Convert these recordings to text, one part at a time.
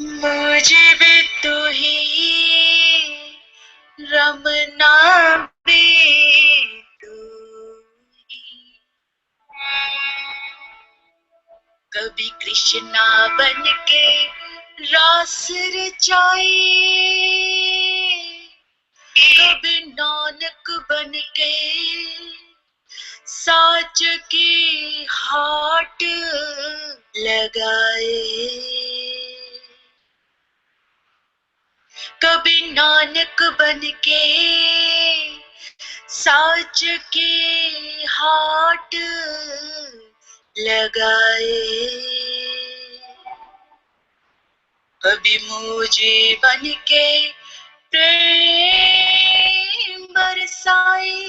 मुझे भी तू ही रमना भी तू ही। कभी कृष्णा बन के रास रचाए, कभी नानक बन के साच की हाट लगाए। कभी नानक बन के साच की हाट लगाए। कभी मुझे बन के प्रेम बरसाए,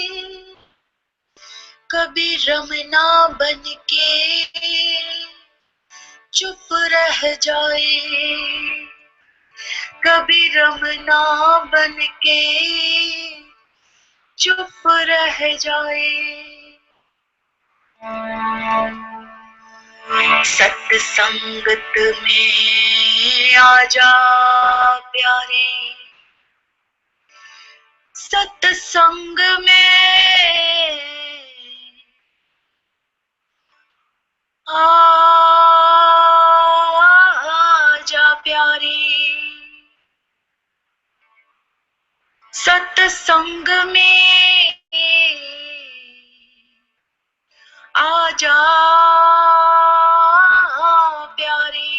कभी रमना बन के चुप रह जाए। कभी रमना बन के चुप रह जाए। सत्संगत में आजा प्यारे, सत्संग में आजा प्यारे, सत्संग में आजा प्यारे।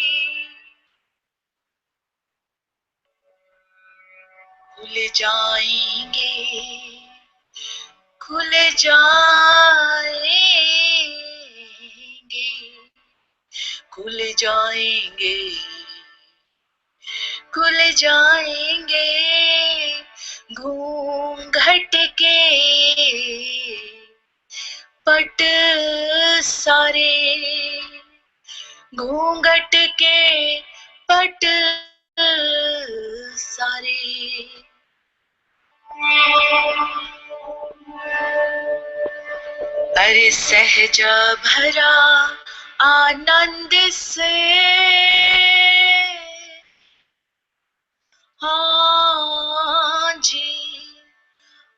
खुल जाएंगे, खुल जाएंगे, खुल जाएंगे, खुल जाएंगे घूंघट के पट सारे, घूंघट के पट सारे। अरे सहजा भरा आनंद से, हाँ जी,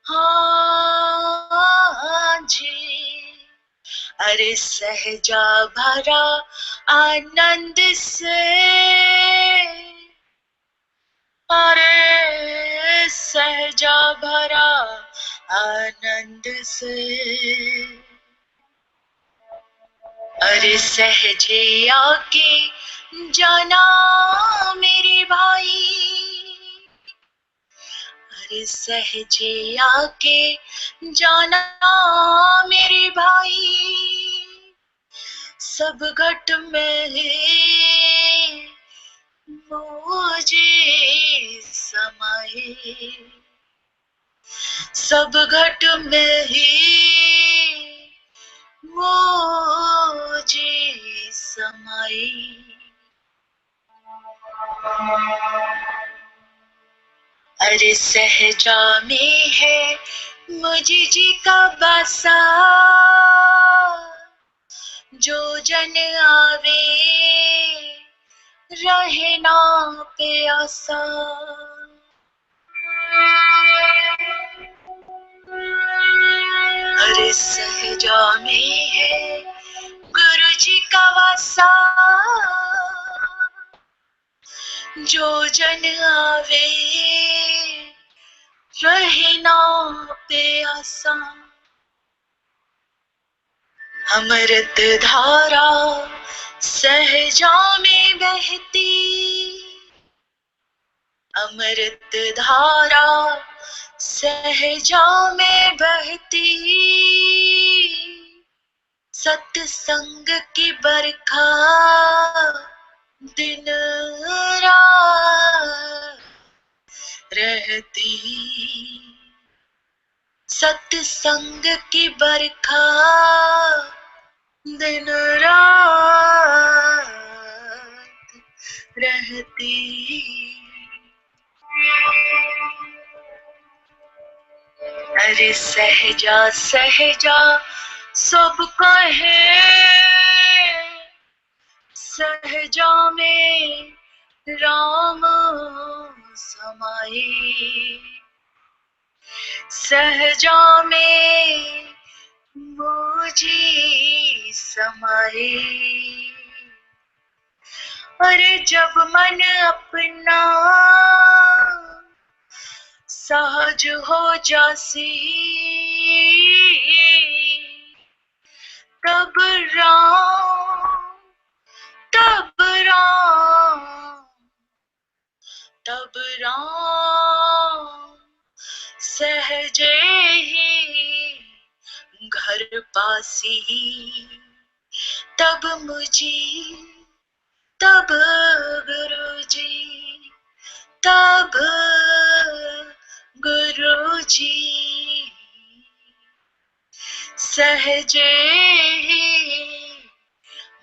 हाँ जी। अरे सहजा भरा आनंद से, अरे सहजा भरा आनंद से। अरे सहजे आके जाना मेरे भाई, अरे सहजे आके जाना मेरे भाई। सब घट में मुझे समाए, सब घट में ही मुझे समाए। अरे सहजा में है मुझे जी का बासा, जो जन आवे रहे ना प्यासा। अरे सहजा में है गुरु जी का वासा, जो जन आवे रहे ना प्यासा। अमृत धारा सहजा में बहती, अमृत धारा सहजा में बहती। सत्संग की बरखा दिन रात रहती, सत्संग की बरखा दिन रात रहती। अरे सहजा सहजा सब कहे, सहजा में राम समाए सहजा में मुझे समाए अरे जब मन अपना सहज हो जासी तब राम तब राम तब राम सहजे ही घर पासी तब मुझे तब गुरुजी तब गुरुजी सहजे ही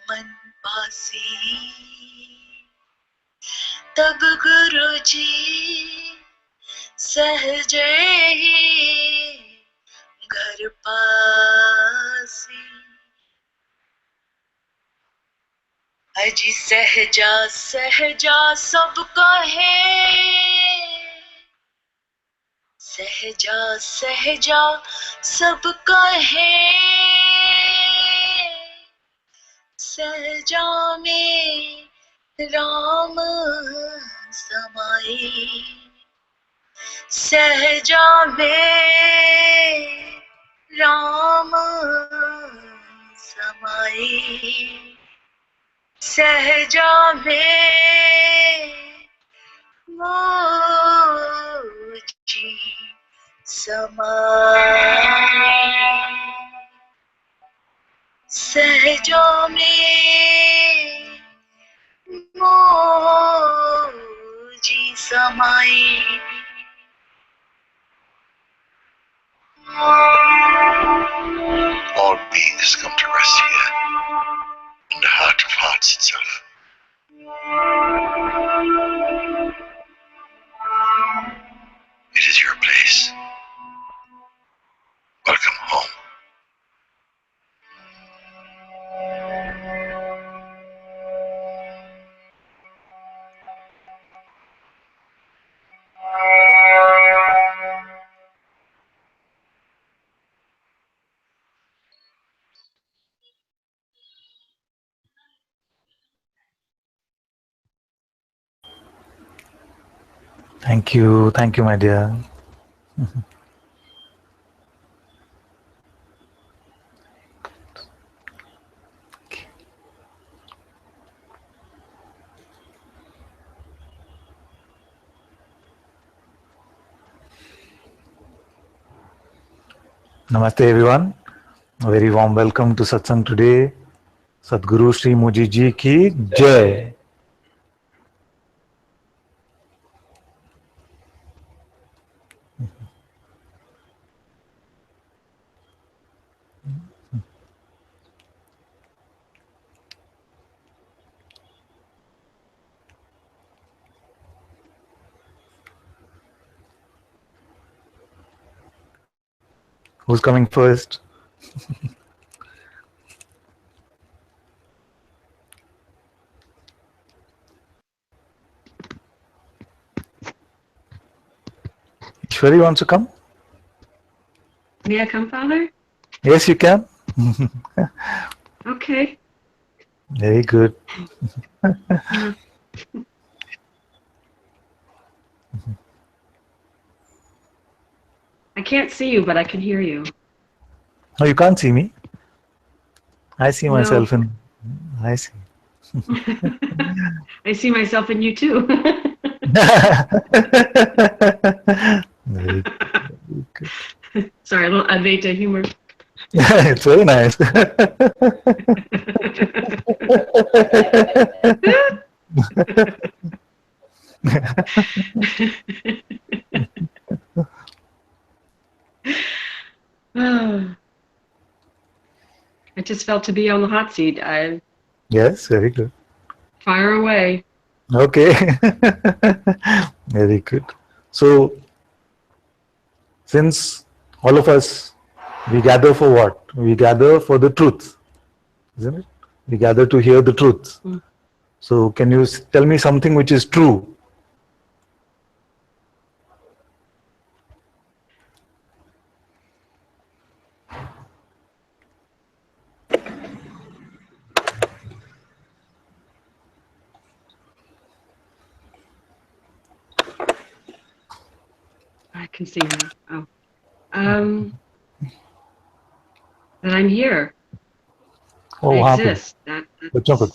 मन पासी तब गुरुजी सहजे ही घर पासी अजी सहजा सहजा सब कहे सहजा सहजा सब कहे सहजा में राम समाए सहजा में राम समाए सहजा में मोजी समाए सहजा में मोजी समाए All beings come to rest here, in the heart of hearts itself. It is your place. Welcome home. Thank you, my dear. Namaste, everyone. A very warm welcome to Satsang today. Sadguru Sri Muji Ji ki Jai. Who's coming first? Ishwari wants to come? May I come, Father? Yes, you can. Okay. Very good. I can't see you, but I can hear you. Oh, you can't see me? I see No. myself in... I see. I see myself in you too. Very good. Sorry, a little Advaita humor. It's very nice. I just felt to be on the hot seat. Yes, very good. Fire away. Okay. Very good. So, since all of us, we gather for what? We gather for the truth, isn't it? We gather to hear the truth. So, can you tell me something which is true? can see now. Oh. That I'm here. Oh, I वहाँ पे exist. बच्चों को.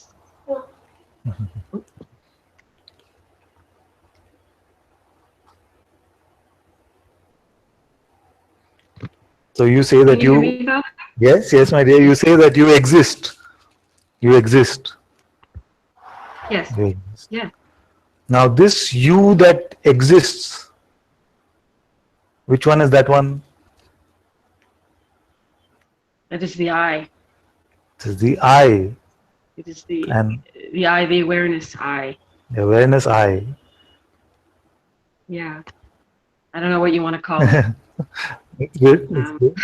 So you say that Can you hear me now? yes, my dear, you say that you exist. You exist. Yes. You exist. Yeah. Now this you that exists, which one is that one? That is the I. It is the I It is the and I, the awareness I. the awareness I. Yeah. I don't know what you want to call it. It's good. It's good.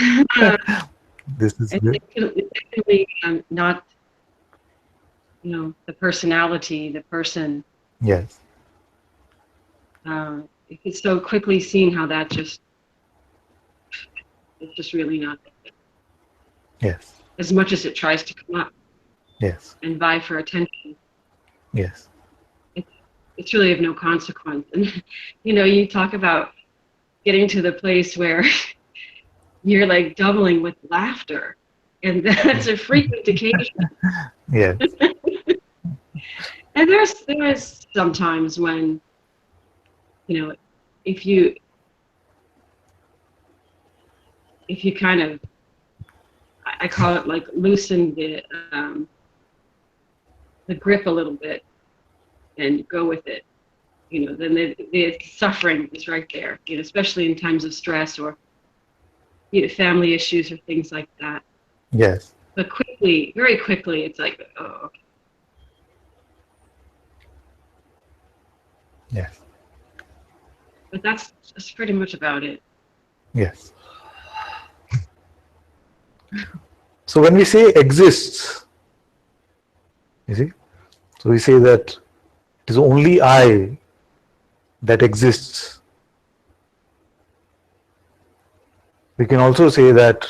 This is good. It's definitely not, the personality, the person. Yes. It's so quickly seen how that it's just really not there. Yes. As much as it tries to come up Yes. and vie for attention, Yes. it's really of no consequence. And, you talk about getting to the place where you're like doubling with laughter. And that's a frequent occasion. Yes. And there's sometimes when, if you kind of, I call it like loosen the grip a little bit and go with it, then the suffering is right there, especially in times of stress or family issues or things like that. Yes. But quickly, very quickly, it's like, oh, okay. Yes. But that's pretty much about it. Yes. So when we say exists, you see, so we say that it is only I that exists. We can also say that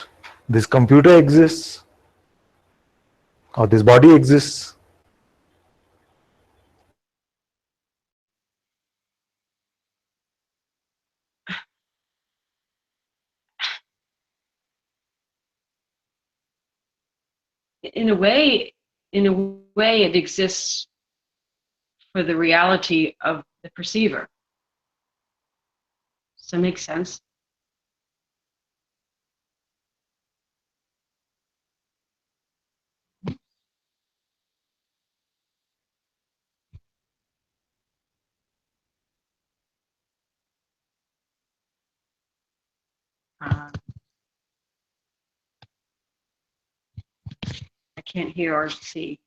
this computer exists or this body exists. In a way, it exists for the reality of the perceiver. Does that make sense? Uh, I can't hear or see.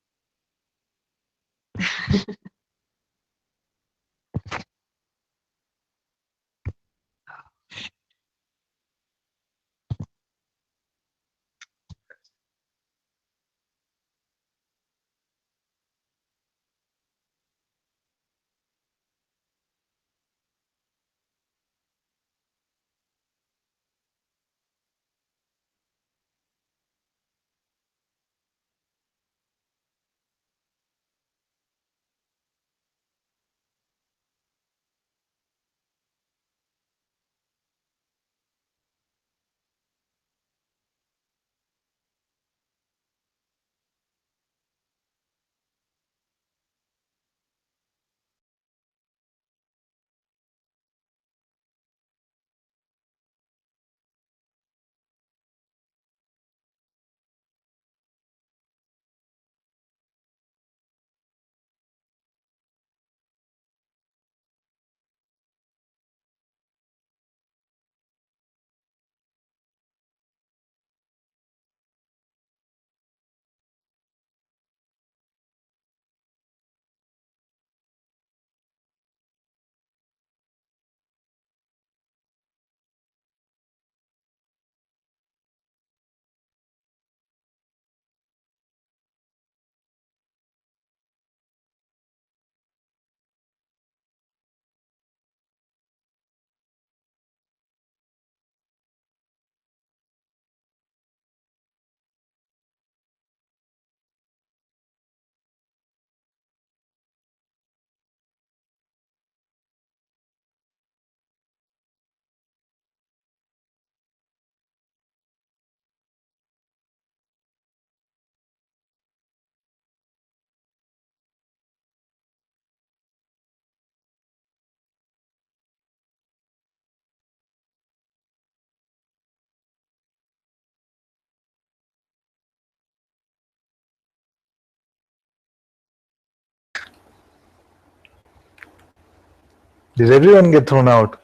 Did everyone get thrown out?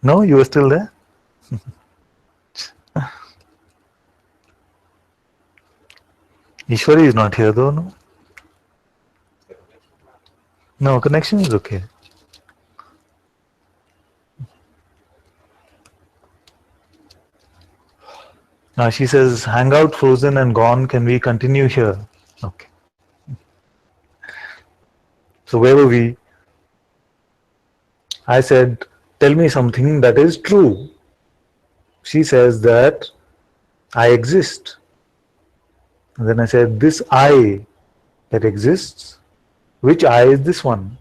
No, you were still there? Ishwari is not here though, no? No, connection is okay. Now she says, hangout frozen and gone, can we continue here? Okay. So where were we? I said, tell me something that is true. She says that I exist. And then I said, this I that exists, which I is this one?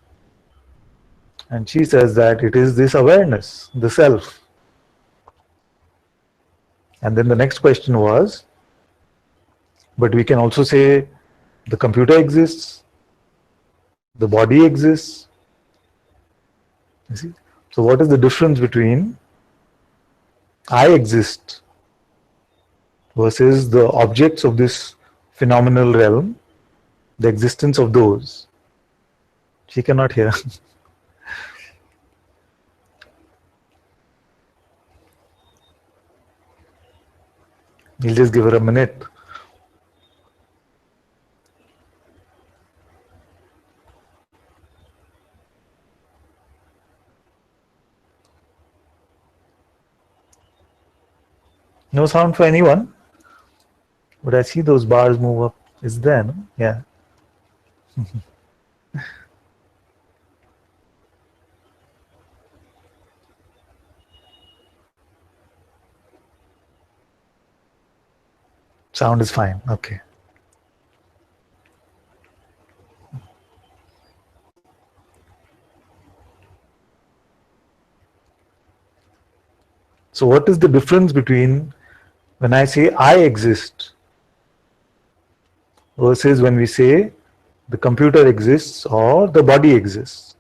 And she says that it is this awareness, the self. And then the next question was, but we can also say the computer exists, the body exists. You see? So what is the difference between I exist versus the objects of this phenomenal realm, the existence of those? She cannot hear. We'll just give her a minute. No sound for anyone? But I see those bars move up. It's there, no? Yeah. Sound is fine. Okay. So what is the difference between when I say I exist versus when we say the computer exists or the body exists?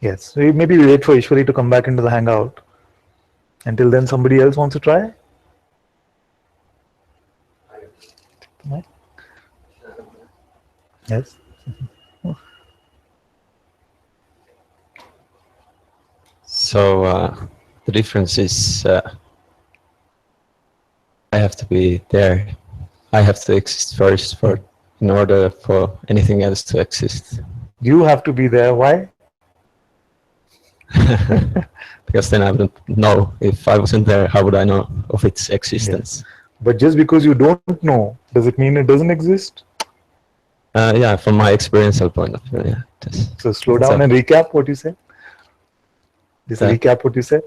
Yes. So maybe we wait for Ishwari to come back into the hangout. Until then, somebody else wants to try? Yes. So the difference is I have to be there. I have to exist first in order for anything else to exist. You have to be there. Why? Because then I wouldn't know. If I wasn't there, how would I know of its existence? Yes. But just because you don't know, does it mean it doesn't exist? Yeah, from my experiential point of view, yeah. So slow down and recap what you said. Just recap what you said.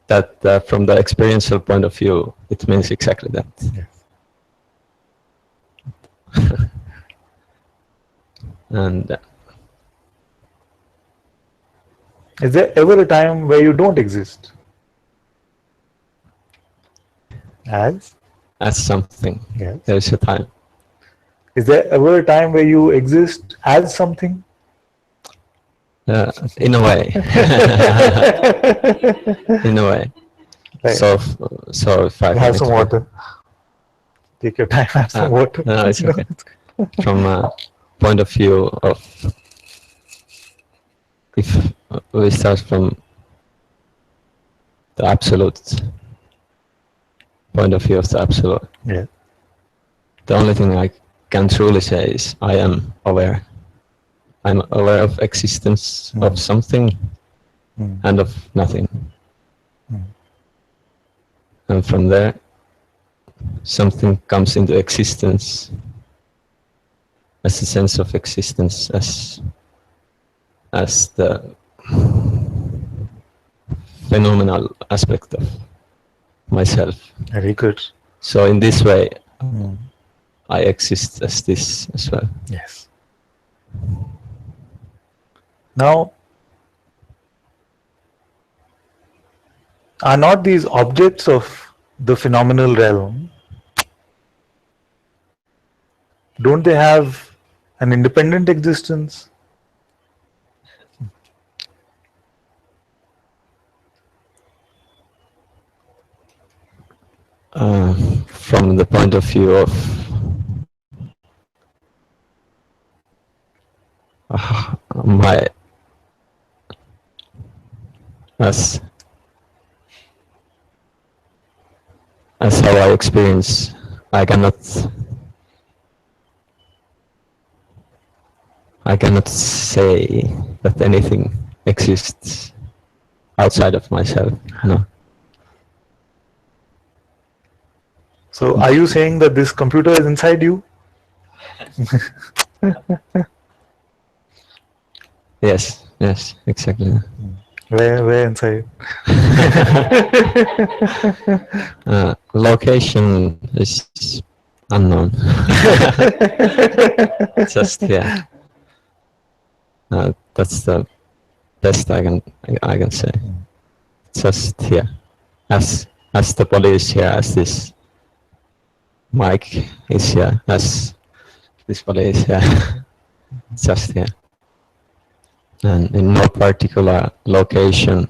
That from the experiential point of view, it means exactly that. Yes. And is there ever a time where you don't exist? As something. Yes. There is a time. Is there ever a time where you exist as something? In a way. In a way. Right. So if I have some water. Take your time, have some water. No, it's okay. From a point of view of, if we start from the absolute point of view of the absolute, yeah. The only thing I can truly say is I am aware. I'm aware of existence of something and of nothing. And from there, something comes into existence as a sense of existence, as the phenomenal aspect of myself. Very good. So in this way, I exist as this as well. Yes. Now, are not these objects of the phenomenal realm, don't they have an independent existence? From the point of view of my as how I experience, I cannot say that anything exists outside of myself. No. So are you saying that this computer is inside you? Yes, exactly. Where inside? Location is unknown. Just here. That's the best I can say. Just here, as the body is here, as this mic is here, as this body is here. Just here, and in no particular location,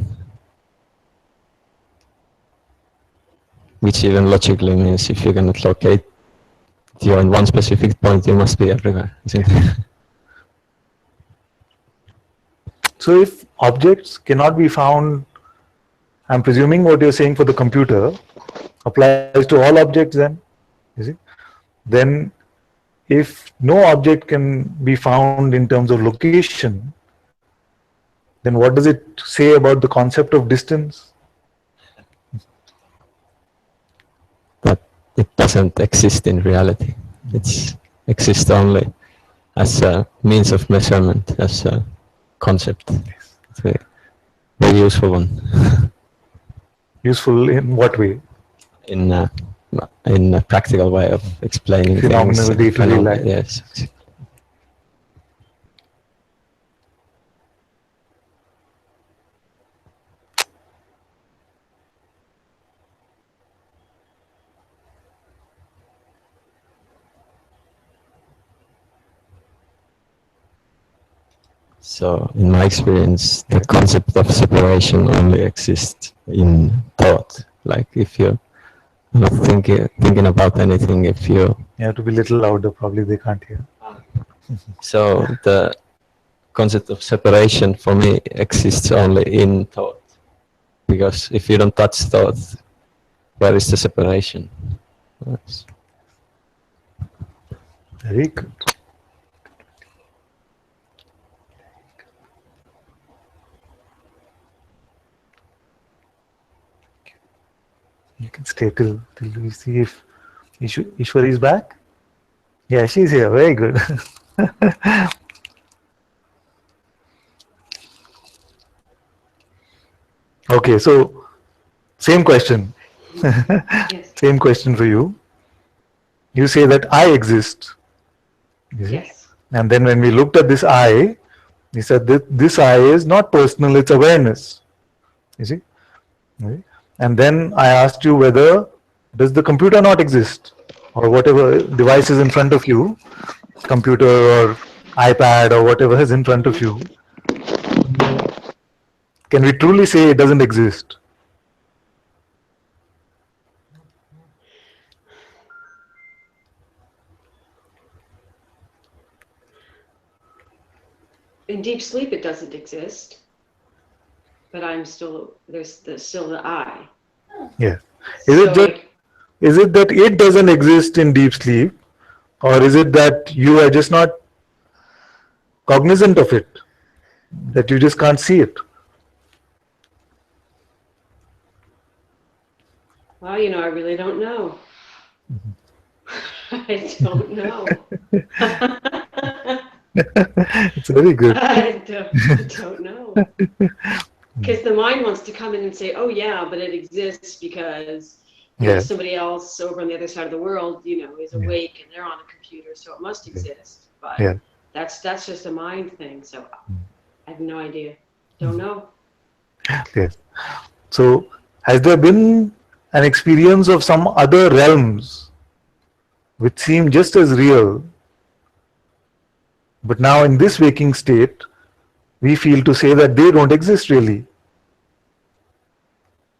which even logically means if you cannot locate you in one specific point, you must be everywhere, isn't it? So if objects cannot be found, I'm presuming what you're saying for the computer applies to all objects then, you see? Then if no object can be found in terms of location, then what does it say about the concept of distance? That it doesn't exist in reality. It exists only as a means of measurement, as a concept. It's a very useful one. Useful in what way? In a practical way of explaining Phenomenal things. day-to-day life. Yes. So, in my experience, the concept of separation only exists in thought. Like if you're not thinking about anything, if you have to be a little louder, probably they can't hear. So the concept of separation for me exists only in thought. Because if you don't touch thought, where is the separation? Yes. Very good. You can stay till we see if Ishwari is back. Yeah, she's here. Very good. Okay, so same question. Yes. Same question for you. You say that I exist. Yes. And then when we looked at this I, we said that this I is not personal, it's awareness. You see? And then I asked you whether does the computer not exist, or whatever device is in front of you, computer or iPad or whatever is in front of you, can we truly say it doesn't exist? In deep sleep, it doesn't exist, but I'm still still the I. Yeah. Is it that it doesn't exist in deep sleep, or is it that you are just not cognizant of it, that you just can't see it? Well, I really don't know. I don't know. It's very good. I don't know. Because the mind wants to come in and say, oh yeah, but it exists because somebody else over on the other side of the world, is awake and they're on a computer, so it must exist. But that's just a mind thing. So I have no idea. Don't know. Yes. So has there been an experience of some other realms which seem just as real, but now in this waking state, we feel to say that they don't exist really?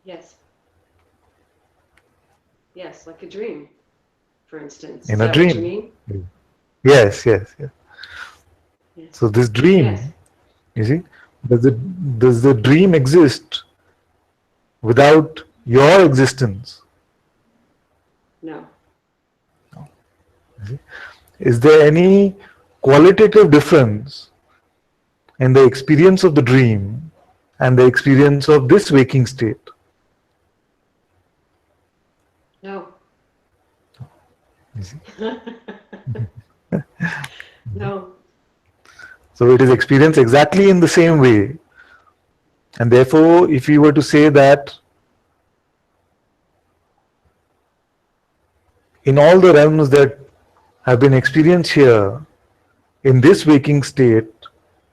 Yes. Yes, like a dream, for instance. In Is a that what you dream. mean? Yes, yes, yes. Yes. So this Yes. dream, you see, does the dream exist without your existence? No. Is there any qualitative difference in the experience of the dream and the experience of this waking state? No. You see? No. So it is experienced exactly in the same way. And therefore, if we were to say that in all the realms that have been experienced here, in this waking state,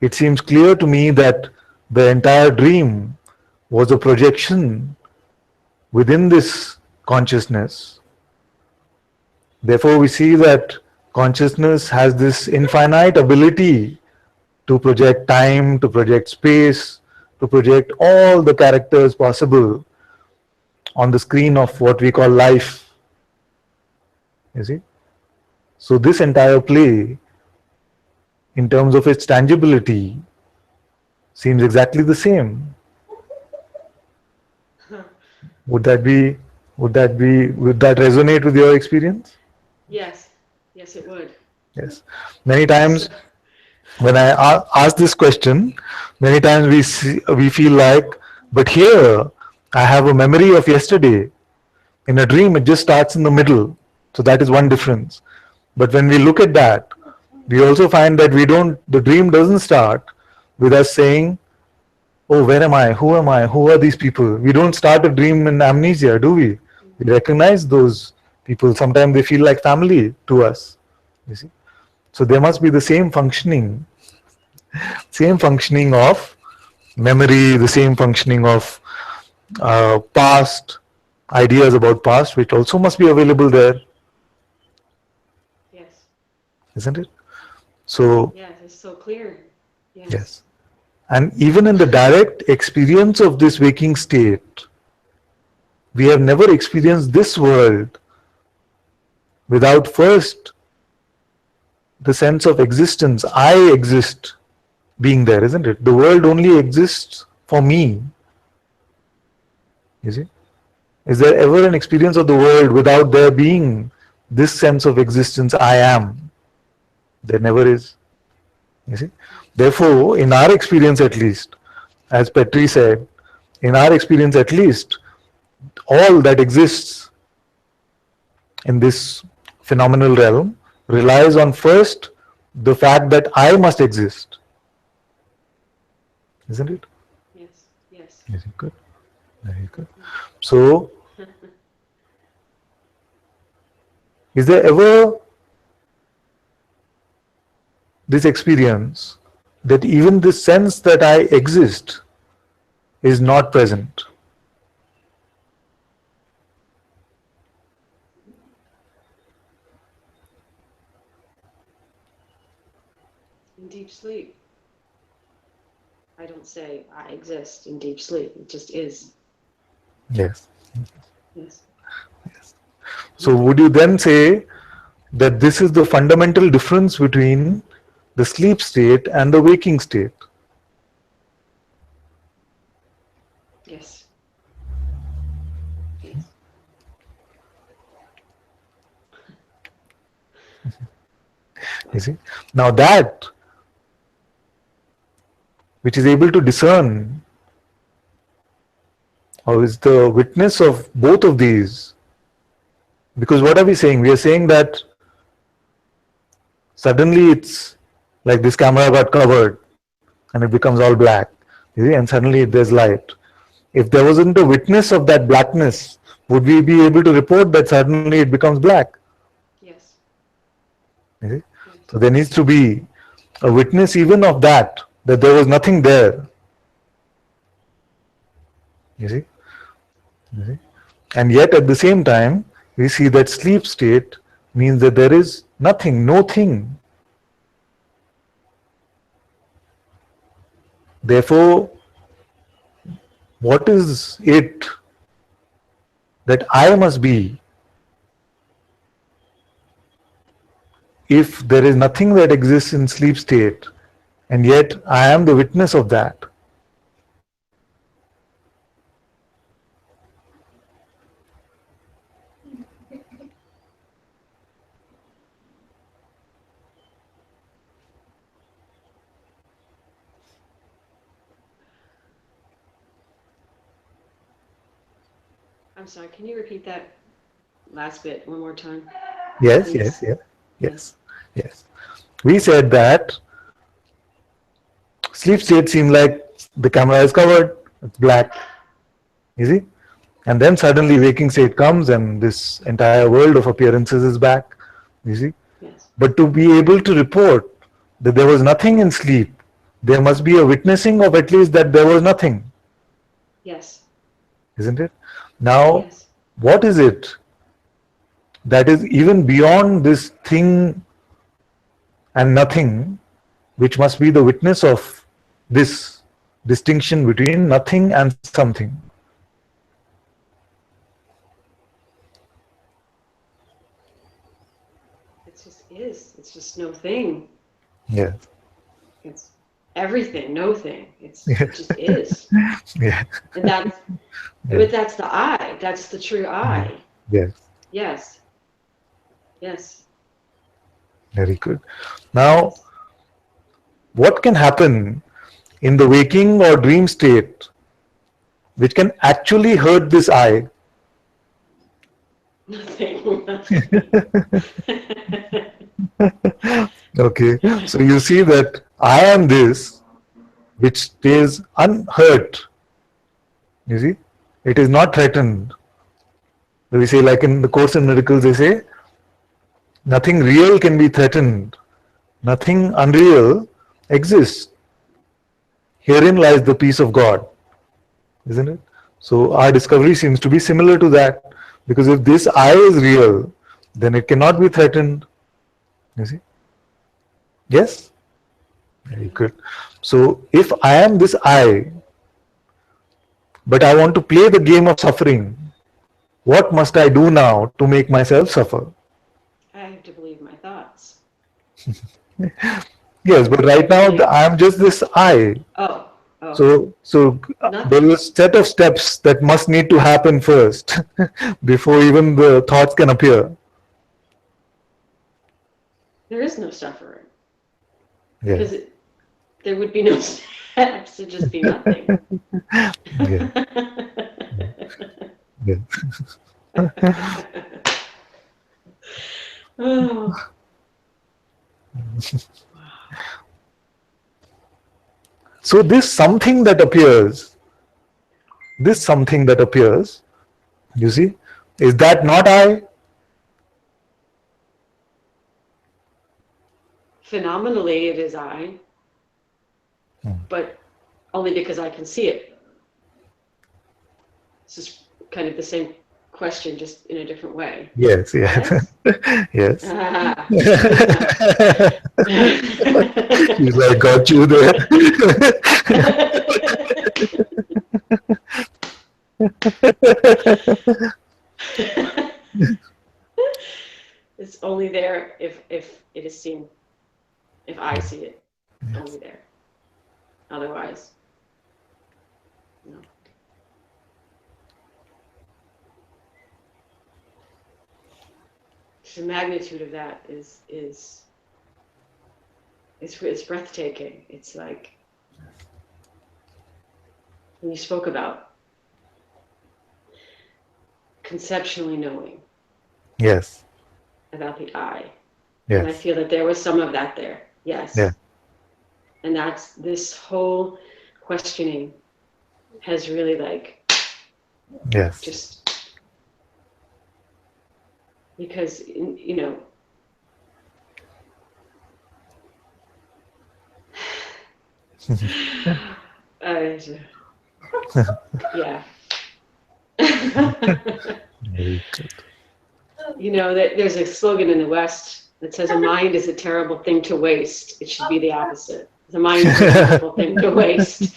it seems clear to me that the entire dream was a projection within this consciousness. Therefore, we see that consciousness has this infinite ability to project time, to project space, to project all the characters possible on the screen of what we call life. You see? So, this entire play, in terms of its tangibility, seems exactly the same. Would that be, would that resonate with your experience? Yes. Yes, it would. Yes. Many So, times when I ask this question, many times we feel like, but here I have a memory of yesterday. In a dream, it just starts in the middle. So that is one difference. But when we look at that, we also find that the dream doesn't start with us saying, oh, where am I? Who am I? Who are these people? We don't start a dream in amnesia, do we? We recognize those people. Sometimes they feel like family to us. You see? So there must be the same functioning of memory, the same functioning of past, ideas about past, which also must be available there, yes. isn't it? So, Yes, it's so clear. Yes. yes. And even in the direct experience of this waking state, we have never experienced this world without first the sense of existence. I exist being there, isn't it? The world only exists for me. You see? Is there ever an experience of the world without there being this sense of existence, I am? There never is. You see? Therefore, in our experience at least, as Petri said, in our experience at least, all that exists in this phenomenal realm relies on first the fact that I must exist. Isn't it? Yes. Yes. Is it good? Very good. So, is there ever this experience that even the sense that I exist is not present? In deep sleep, I don't say I exist in deep sleep. It just is. Yes. Yes. So, would you then say that this is the fundamental difference between the sleep state and the waking state? Yes. Yes. You see? Now, that which is able to discern or is the witness of both of these. Because what are we saying? We are saying that suddenly it's like this camera got covered and it becomes all black. You see? And suddenly there's light. If there wasn't a witness of that blackness, would we be able to report that suddenly it becomes black? Yes. You see? So there needs to be a witness even of that there was nothing there. You see? You see? And yet at the same time, we see that sleep state means that there is nothing, no thing. Therefore, what is it that I must be if there is nothing that exists in sleep state, and yet I am the witness of that? I'm sorry, can you repeat that last bit one more time? Yes, Please? yes, yes, yes, yes. We said that sleep state seems like the camera is covered, it's black, you see? And then suddenly waking state comes and this entire world of appearances is back, you see? Yes. But to be able to report that there was nothing in sleep, there must be a witnessing of at least that there was nothing. Yes. Isn't it? Now, Yes. what is it that is even beyond this thing and nothing, which must be the witness of this distinction between nothing and something? It just is. It's just no thing. Yes. It's everything, no thing. It just is. Yeah. And that's, but that's the I. That's the true I. Yes. Yes. Yes. Very good. Now, what can happen in the waking or dream state which can actually hurt this I? Nothing. Okay, so you see that I am this which stays unhurt. You see, it is not threatened. We say, like in the Course in Miracles, they say, nothing real can be threatened. Nothing unreal exists. Herein lies the peace of God. Isn't it? So our discovery seems to be similar to that. Because if this I is real, then it cannot be threatened. You see? Yes? Very good. So if I am this I, but I want to play the game of suffering, what must I do now to make myself suffer? I have to believe my thoughts. Yes, but right now I am just this I. Oh. So there is a set of steps that must need to happen first before even the thoughts can appear. There is no suffering. Yes. Because there would be no steps. It'd just be nothing. Yeah. Yeah. Oh. So this something that appears, you see, is that not I? Phenomenally, it is I, but only because I can see it. This is kind of the same question, just in a different way. Yes, yes, yes. She's like, got you there. It's only there if it is seen, if I see it, only there. Otherwise, no. The magnitude of that is it's breathtaking. It's like when you spoke about conceptually knowing. Yes. About the I. Yes. And I feel that there was some of that there. Yes. Yeah. And that's this whole questioning has really yes. Just because, you know, yeah. Very good. You know, there's a slogan in the West that says a mind is a terrible thing to waste. It should be the opposite. The mind is a terrible thing to waste.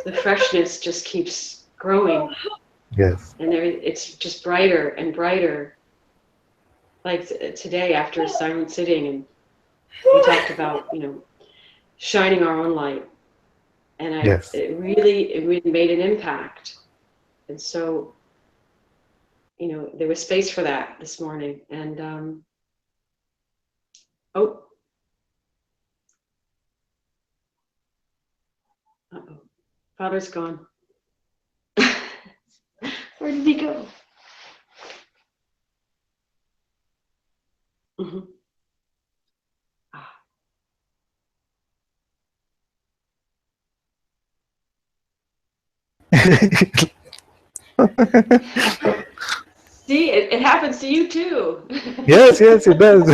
the freshness just keeps growing. Yes. And it's just brighter and brighter. Like today after a silent sitting, and we talked about, shining our own light. And Yes. it really made an impact. And so, there was space for that this morning. And Father's gone. Where did he go? Mm-hmm. See, it happens to you too. Yes, it does.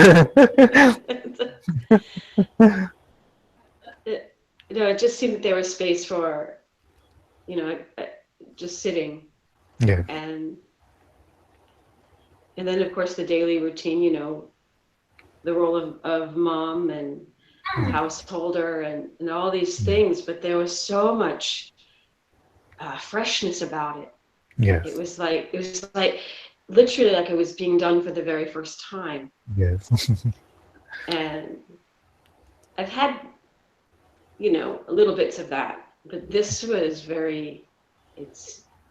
It just seemed that there was space for, just sitting. Yeah. And then of course the daily routine, the role of mom and householder and all these things, but there was so much freshness about it. Yes. It was like literally like it was being done for the very first time. Yes. And I've had, little bits of that, but this was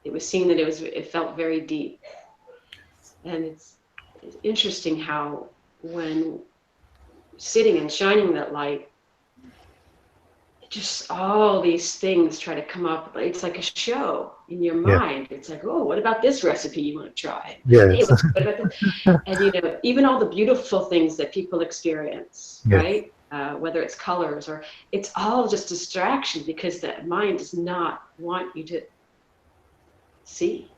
it was seen that it felt very deep. And it's interesting how when sitting and shining that light, just all these things try to come up. It's like a show in your mind. It's like, oh, what about this recipe you want to try? Yes. Hey, what about this? And even all the beautiful things that people experience, right? Whether it's colors or it's all just distraction because the mind does not want you to see.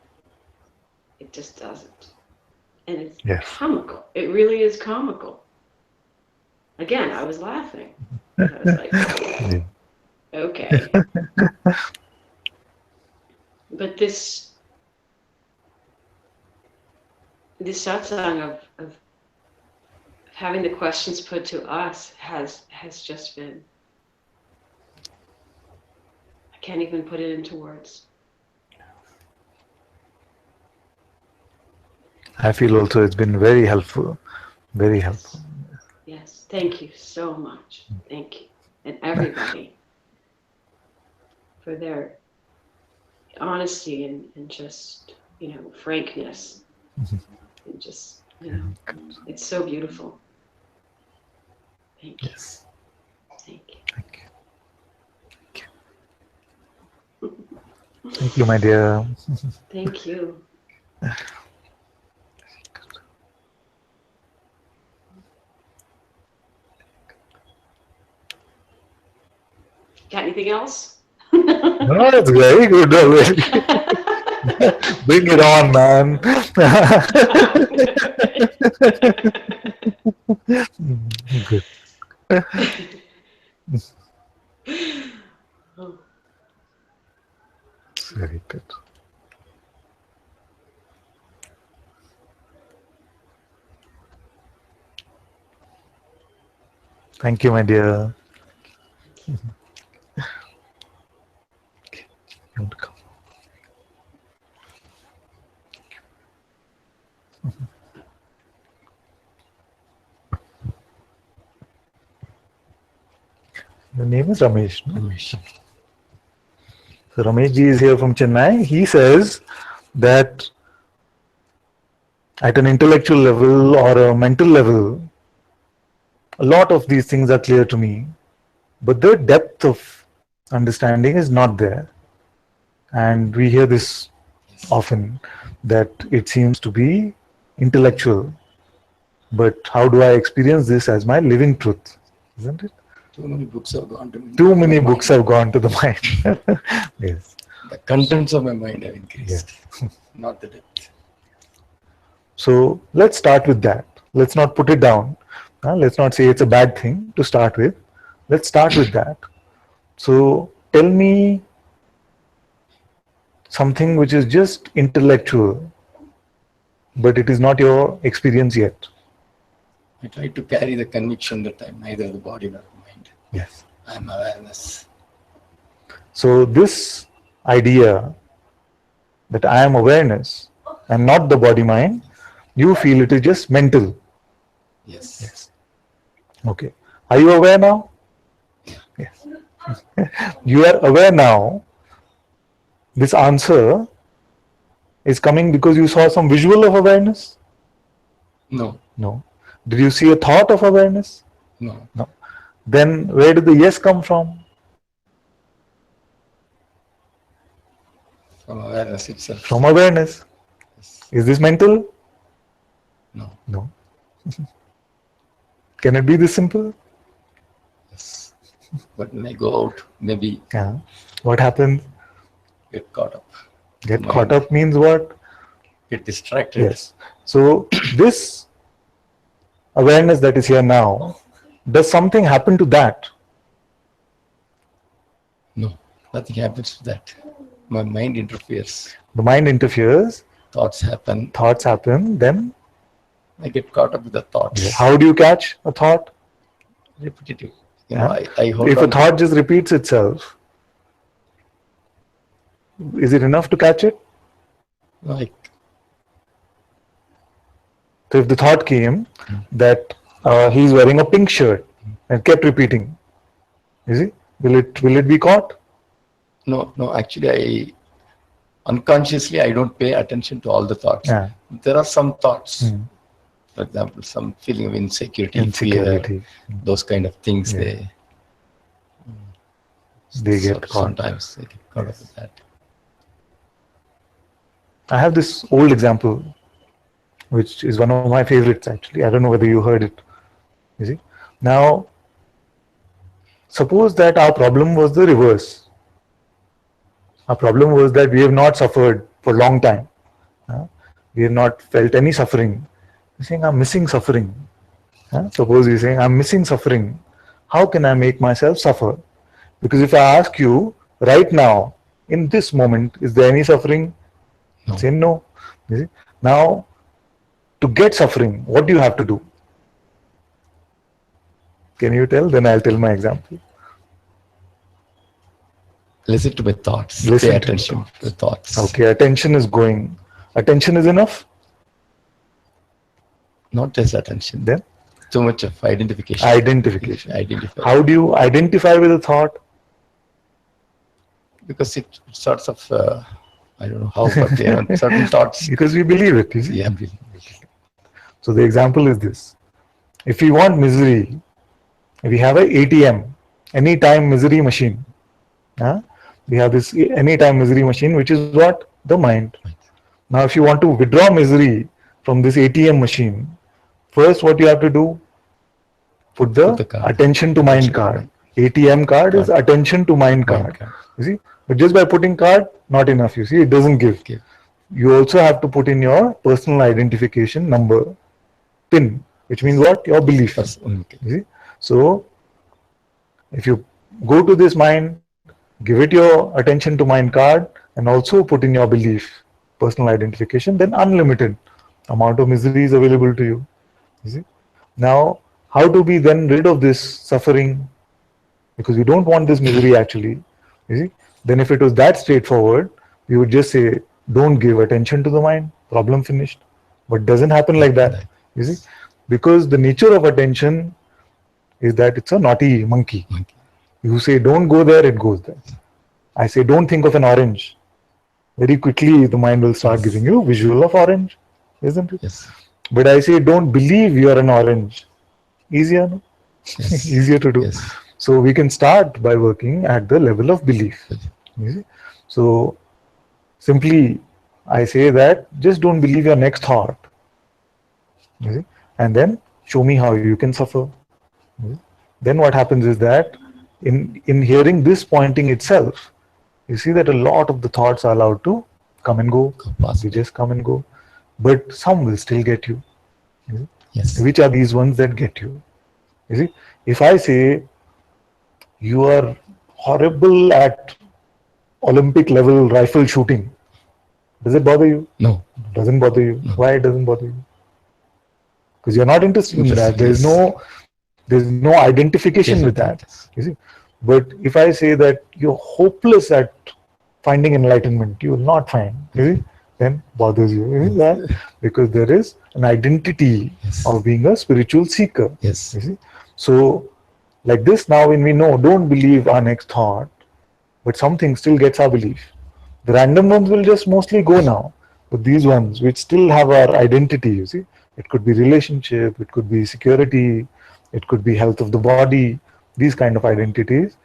It just doesn't. And it's comical. It really is comical. Again, I was laughing. I was like, okay. But this satsang of having the questions put to us has just been, I can't even put it into words. I feel also it's been very helpful. Very helpful. Yes. Thank you so much. Thank you. And everybody for their honesty and just, frankness. And just, it's so beautiful. Thank you. Yes. Thank you. Thank you. Thank you, my dear. Thank you. Got anything else? No, that's very good already. Bring it on, man. Good. Very good. Thank you, my dear. Okay. You want to come? The name is Ramesh. No? Ramesh. So Ramesh ji is here from Chennai. He says that at an intellectual level or a mental level, a lot of these things are clear to me, but the depth of understanding is not there. And we hear this often, that it seems to be intellectual, but how do I experience this as my living truth? Isn't it? Too many books have gone to me. Too many books have gone to the mind. Yes. The contents of my mind have increased, not the depth. So let's start with that. Let's not put it down. Let's not say it's a bad thing to start with. Let's start with that. So tell me something which is just intellectual, but it is not your experience yet. I try to carry the conviction that I'm neither the body nor the mind. Yes. I'm awareness. So this idea that I am awareness and not the body mind, you feel it is just mental. Yes. Okay. Are you aware now? Yes. You are aware now. This answer is coming because you saw some visual of awareness? No. No. Did you see a thought of awareness? No. No. Then where did the yes come from? From awareness itself. From awareness. Yes. Is this mental? No. No. Can it be this simple? Yes. But when I go out, maybe Yeah. What happens? get caught up. Get Mind. caught up means what? Get distracted. Yes. So this awareness that is here now, does something happen to that? No. Nothing happens to that. My mind interferes. The mind interferes, Thoughts happen. thoughts happen, then I get caught up with the thoughts. how do you catch a thought? Repetitive. Yeah. I hold If on a thought just repeats itself, is it enough to catch it? like So if the thought came that he's wearing a pink shirt and kept repeating, is it? Will it be caught? no, actually I unconsciously I don't pay attention to all the thoughts. Yeah. There are some thoughts. For example, some feeling of insecurity, fear, those kind of things. Yeah. They get caught. Sometimes they get caught up with that. I have this old example, which is one of my favorites actually. I don't know whether you heard it. You see? Now, suppose that our problem was the reverse. Our problem was that we have not suffered for a long time. We have not felt any suffering. You're saying, I'm missing suffering. Suppose you're saying, I'm missing suffering. How can I make myself suffer? Because if I ask you, right now, in this moment, is there any suffering? No. Say no. You see? Now, to get suffering, what do you have to do? Can you tell? Then I'll tell my example. Listen to my thoughts. Listen Pay to attention to the thoughts. Okay, attention is going. Attention is enough? Not just attention. Then? Too much of identification. Identification. Identify. How do you identify with a thought? Because it sorts of, I don't know how, but certain thoughts. Because we believe it, you see? Yeah, really. So the example is this. If we want misery, we have a ATM, anytime misery machine. We have this anytime misery machine, which is what? The mind. Now if you want to withdraw misery from this ATM machine, first what you have to do? Put the attention to mind card. ATM card is attention to mind card. You see? But just by putting card, not enough. You see, it doesn't give. You also have to put in your personal identification number, PIN, which means what? Your belief. You see? So if you go to this mind, give it your attention to mind card, and also put in your belief, personal identification, then unlimited amount of misery is available to you. You see? Now, how to be then rid of this suffering? Because you don't want this misery actually. You see? Then if it was that straightforward, we would just say, don't give attention to the mind, problem finished. But it doesn't happen like that. You see? Because the nature of attention is that it's a naughty monkey. You say, don't go there, it goes there. I say, don't think of an orange. Very quickly, the mind will start giving you visual of orange, isn't it? Yes. But I say, don't believe you're an orange. Easier, no? Yes. Easier to do. Yes. So we can start by working at the level of belief. You see? So simply, I say that just don't believe your next thought. You see? And then show me how you can suffer. You see? Then what happens is that in hearing this pointing itself, you see that a lot of the thoughts are allowed to come and go. They just come and go. But some will still get you. You see? Yes. Which are these ones that get you? You see? If I say you are horrible at Olympic level rifle shooting, does it bother you? No. It doesn't bother you. No. Why it doesn't bother you? Because you're not interested in that. There's no identification with that. You see? But if I say that you're hopeless at finding enlightenment. You will not find. You see? Then bothers you. You see that? Because there is an identity of being a spiritual seeker. Yes. You see? So, like this, now when we know, don't believe our next thought, but something still gets our belief. The random ones will just mostly go now. But these ones, which still have our identity, you see, it could be relationship, it could be security, it could be health of the body, these kind of identities.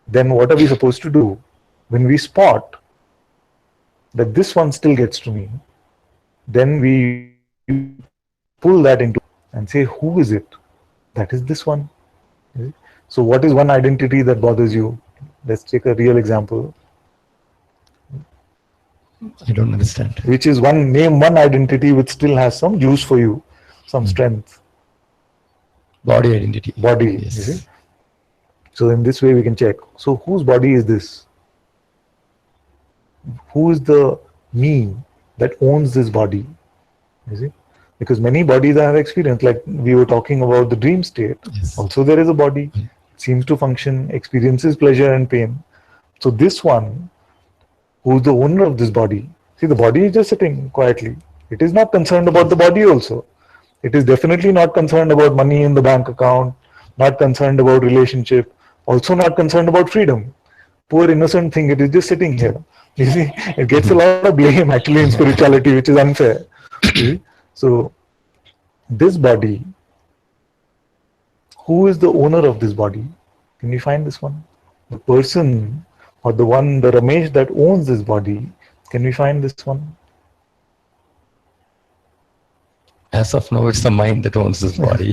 Then what are we supposed to do? When we spot that this one still gets to me, then we pull that into and say, who is it? That is this one. So what is one identity that bothers you? Let's take a real example. I don't understand. Which is one, name one identity which still has some juice for you, some strength. Body identity. Body, Yes. you see. So in this way we can check. So whose body is this? Who is the me that owns this body? You see? Because many bodies I have experienced, like we were talking about the dream state. Yes. Also there is a body, it seems to function, experiences pleasure and pain. So this one, who's the owner of this body? See, the body is just sitting quietly. It is not concerned about the body also. It is definitely not concerned about money in the bank account, not concerned about relationship, also not concerned about freedom. Poor innocent thing, it is just sitting here. You see, it gets a lot of blame actually in spirituality, which is unfair. You see? So, this body, who is the owner of this body? Can you find this one? The person or the one, the Ramesh that owns this body, can we find this one? As of now, it's the mind that owns this body.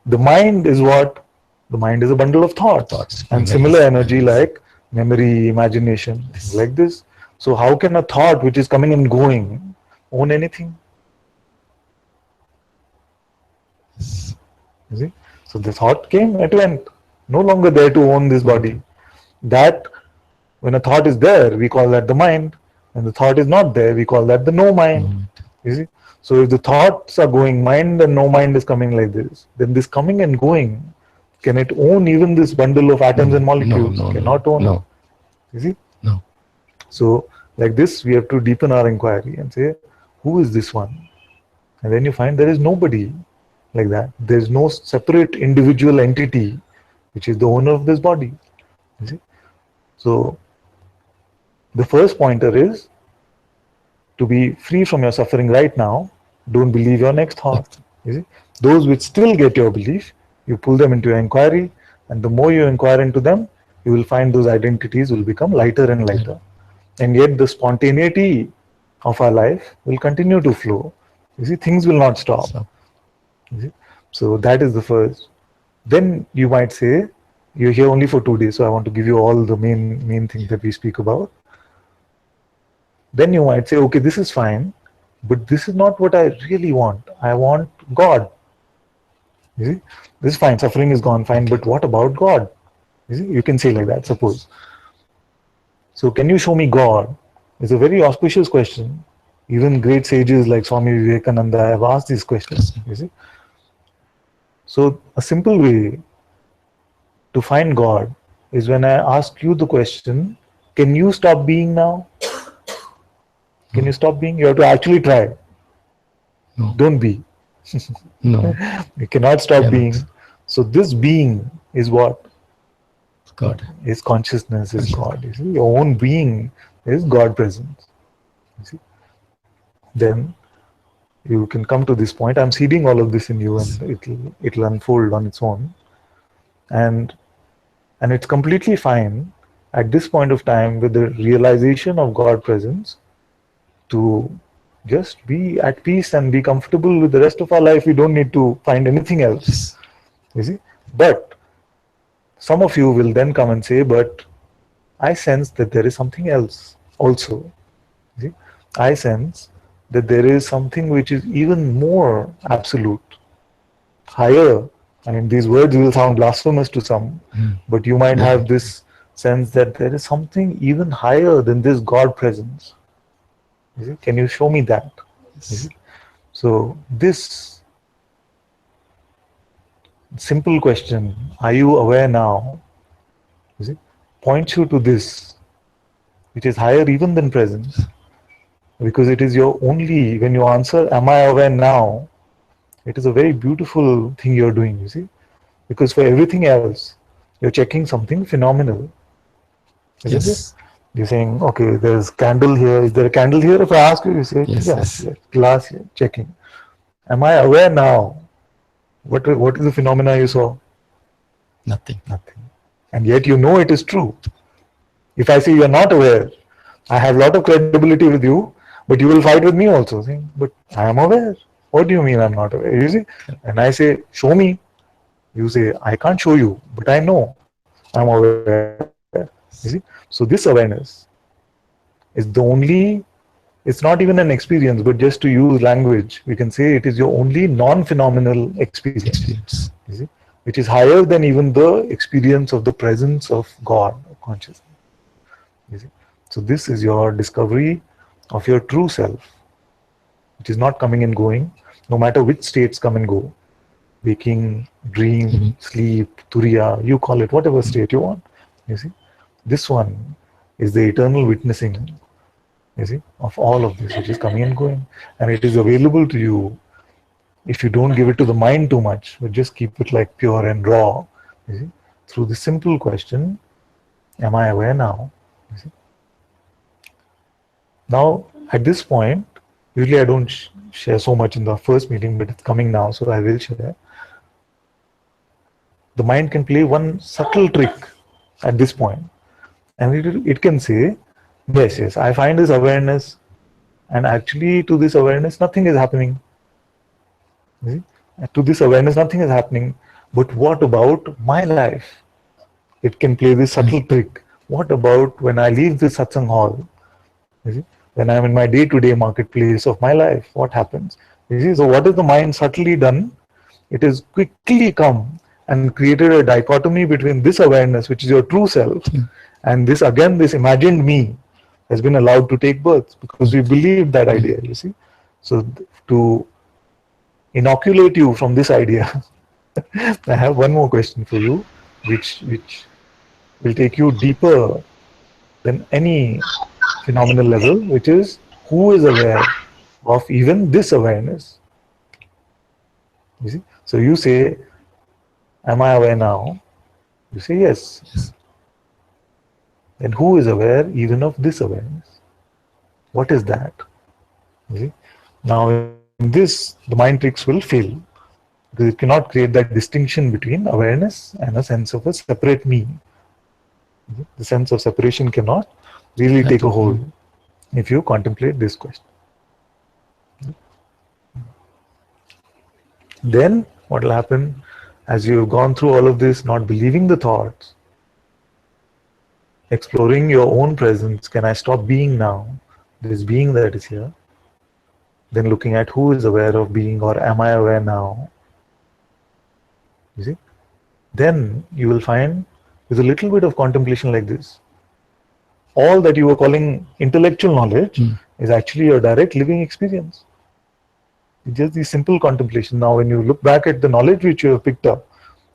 The mind is what? The mind is a bundle of thoughts and similar energy like memory, imagination, like this. So how can a thought which is coming and going own anything? You see? So the thought came, it went, no longer there to own this body. That when a thought is there, we call that the mind. When the thought is not there, we call that the no mind. You see? So if the thoughts are going mind and no mind is coming like this, then this coming and going, can it own even this bundle of atoms and molecules? Cannot own. No. You see? No. So like this, we have to deepen our inquiry and say, who is this one? And then you find there is nobody like that. There is no separate individual entity which is the owner of this body. You see? So the first pointer is to be free from your suffering right now. Don't believe your next thought. You see? Those which still get your belief, you pull them into your inquiry, and the more you inquire into them, you will find those identities will become lighter and lighter. And yet the spontaneity of our life will continue to flow. You see, things will not stop. You see? So that is the first. Then you might say, you're here only for 2 days, so I want to give you all the main things that we speak about. Then you might say, okay, this is fine, but this is not what I really want. I want God. You see, this is fine, suffering is gone, fine, but what about God? You see, you can say like that, suppose. So can you show me God? It's a very auspicious question. Even great sages like Swami Vivekananda have asked these questions. You see. So a simple way to find God is when I ask you the question, can you stop being now? Can you stop being? You have to actually try. No. Don't be. No. You cannot stop being. So this being is what? God. Is consciousness, is God. You see, your own being is God presence. You see? Then you can come to this point. I'm seeding all of this in you, and it'll unfold on its own. And it's completely fine at this point of time with the realization of God presence to just be at peace and be comfortable with the rest of our life. We don't need to find anything else. You see? But some of you will then come and say, but I sense that there is something else also. You see? I sense that there is something which is even more absolute, higher. I mean, these words will sound blasphemous to some, but you might have this sense that there is something even higher than this God presence. You see? Can you show me that? You see? So this simple question, are you aware now? You see? Points you to this. which is higher even than presence, because it is your only, when you answer, am I aware now? It is a very beautiful thing you're doing, you see, because for everything else, you're checking something phenomenal, isn't it? Yes. You're saying, okay, there's candle here. Is there a candle here? If I ask you, you say, Yes, yeah, yes. yeah, glass here, checking. Am I aware now? What is the phenomena you saw? Nothing. Nothing. And yet you know it is true. If I say you're not aware, I have a lot of credibility with you, but you will fight with me also, saying, but I am aware. What do you mean I'm not aware? You see? And I say, show me. You say, I can't show you, but I know I'm aware. You see? So this awareness is the only, it's not even an experience, but just to use language, we can say it is your only non-phenomenal experience. Experience. You see? Which is higher than even the experience of the presence of God, of consciousness. You see? So this is your discovery of your true self, which is not coming and going, no matter which states come and go. Waking, dream, sleep, turiya, you call it whatever state you want. You see? This one is the eternal witnessing, you see, of all of this, which is coming and going. And it is available to you if you don't give it to the mind too much, but just keep it like pure and raw, you see, through the simple question, am I aware now? You see? Now, at this point, usually I don't share so much in the first meeting, but it's coming now, so I will share. The mind can play one subtle trick at this point, and it can say, yes, I find this awareness, and actually to this awareness, nothing is happening. You see? To this awareness, nothing is happening. But what about my life? It can play this subtle trick. What about when I leave this satsang hall? You see? When I'm in my day-to-day marketplace of my life, what happens? You see, so what has the mind subtly done? It has quickly come and created a dichotomy between this awareness, which is your true self, and this, again, this imagined me has been allowed to take birth because we believe that idea, you see. So to inoculate you from this idea, I have one more question for you, which will take you deeper than any phenomenal level, which is, who is aware of even this awareness? You see? So you say, am I aware now? You say yes. Yes. Then who is aware even of this awareness? What is that? You see? Now in this, the mind tricks will fail, because it cannot create that distinction between awareness and a sense of a separate me. The sense of separation cannot really take a hold if you contemplate this question. Then what will happen, as you have gone through all of this, not believing the thoughts, exploring your own presence, can I stop being now, this being that is here, then looking at who is aware of being, or am I aware now, you see, then you will find with a little bit of contemplation like this, all that you were calling intellectual knowledge is actually your direct living experience. It's just the simple contemplation. Now when you look back at the knowledge which you have picked up,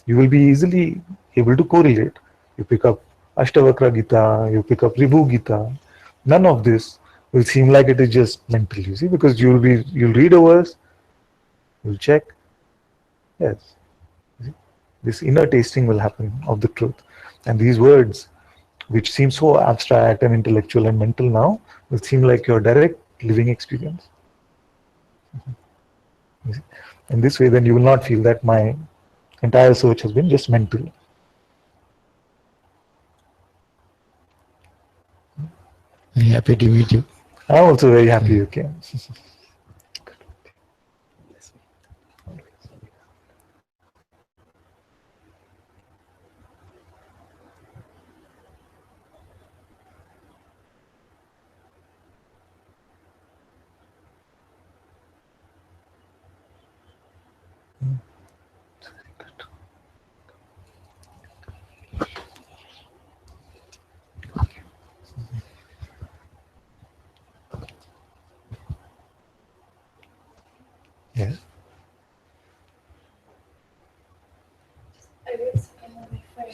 you will be easily able to correlate. You pick up Ashtavakra Gita, you pick up Ribhu Gita, none of this will seem like it is just mental, you see, because you'll read a verse, you'll check, yes, this inner tasting will happen of the truth. And these words, which seem so abstract and intellectual and mental now, will seem like your direct living experience. In this way, then you will not feel that my entire search has been just mental. Very happy to meet you. I'm also very happy you came.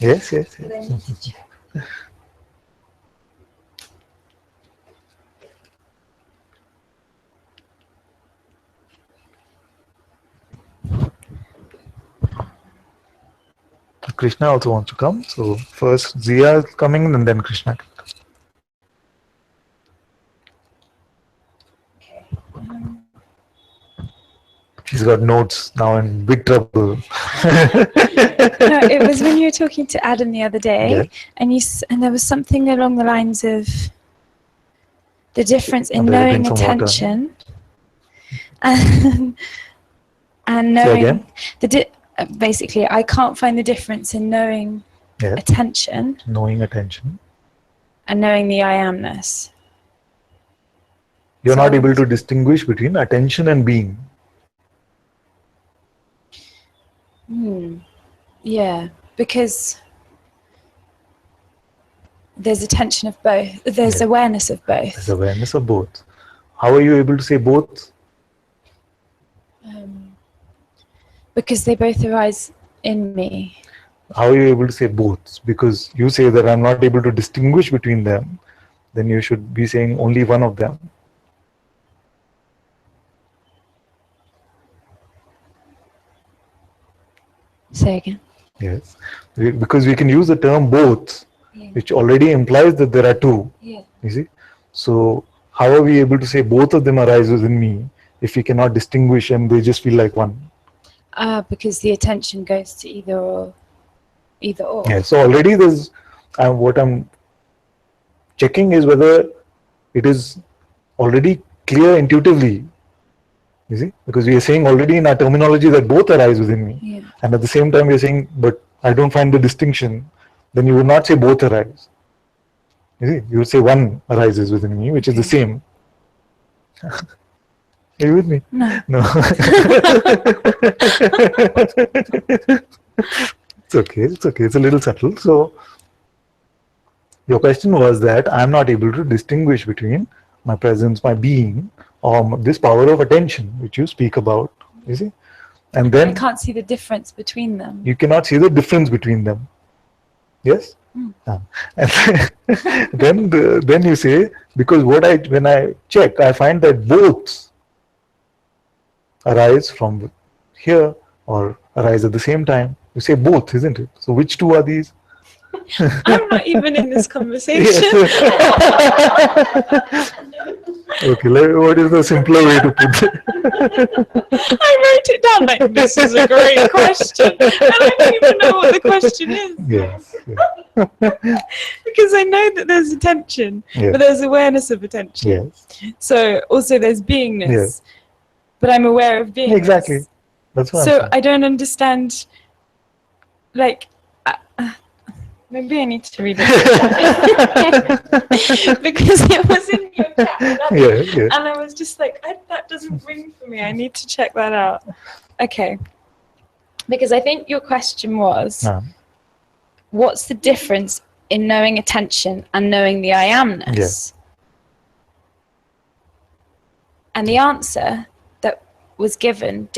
Yes. Yes. Krishna also wants to come. So first Zia is coming and then Krishna. She's got notes now in big trouble. No, it was when you were talking to Adam the other day, Yeah. and there was something along the lines of the difference in I'm ready to knowing drink some water. attention and Say knowing again? basically I can't find the difference in knowing Yeah. attention Knowing attention. and knowing the I amness. You're So not able to distinguish between attention and being. Yeah, because there's attention of both. There's Yeah. awareness of both. There's awareness of both. How are you able to say both? Because they both arise in me. How are you able to say both? Because you say that I'm not able to distinguish between them, then you should be saying only one of them. Say again. Yes. Because we can use the term both, which already implies that there are two. Yeah. You see? So how are we able to say both of them arise within me if we cannot distinguish and they just feel like one? Because the attention goes to either or. Either or. Yeah. So already there's what I'm checking is whether it is already clear intuitively. You see? Because we are saying already in our terminology that both arise within me. Yeah. And at the same time we are saying, but I don't find the distinction. Then you would not say both arise. You see? You would say one arises within me, which is the same. Are you with me? No. No. It's okay. It's okay. It's a little subtle. So your question was that I'm not able to distinguish between my presence, my being, or this power of attention, which you speak about. You see? And I then can't see the difference between them. you cannot see the difference between them. Yes? And then you say, because when I check, I find that both arise from here or arise at the same time. You say both, isn't it? So which two are these? I'm not even in this conversation. Okay, what is the simpler way to put it? I wrote it down like, this is a great question. And I don't even know what the question is. Yes. Because I know that there's attention, Yes. but there's awareness of attention. Yes. So also there's beingness, Yes. but I'm aware of beingness. Exactly. That's what I'm So saying. I don't understand, like, maybe I need to read it. Because it was in your chat. Yeah. And I was just like, that doesn't ring for me. I need to check that out. Okay. Because I think your question was, what's the difference in knowing attention and knowing the I amness? Yeah. And the answer that was given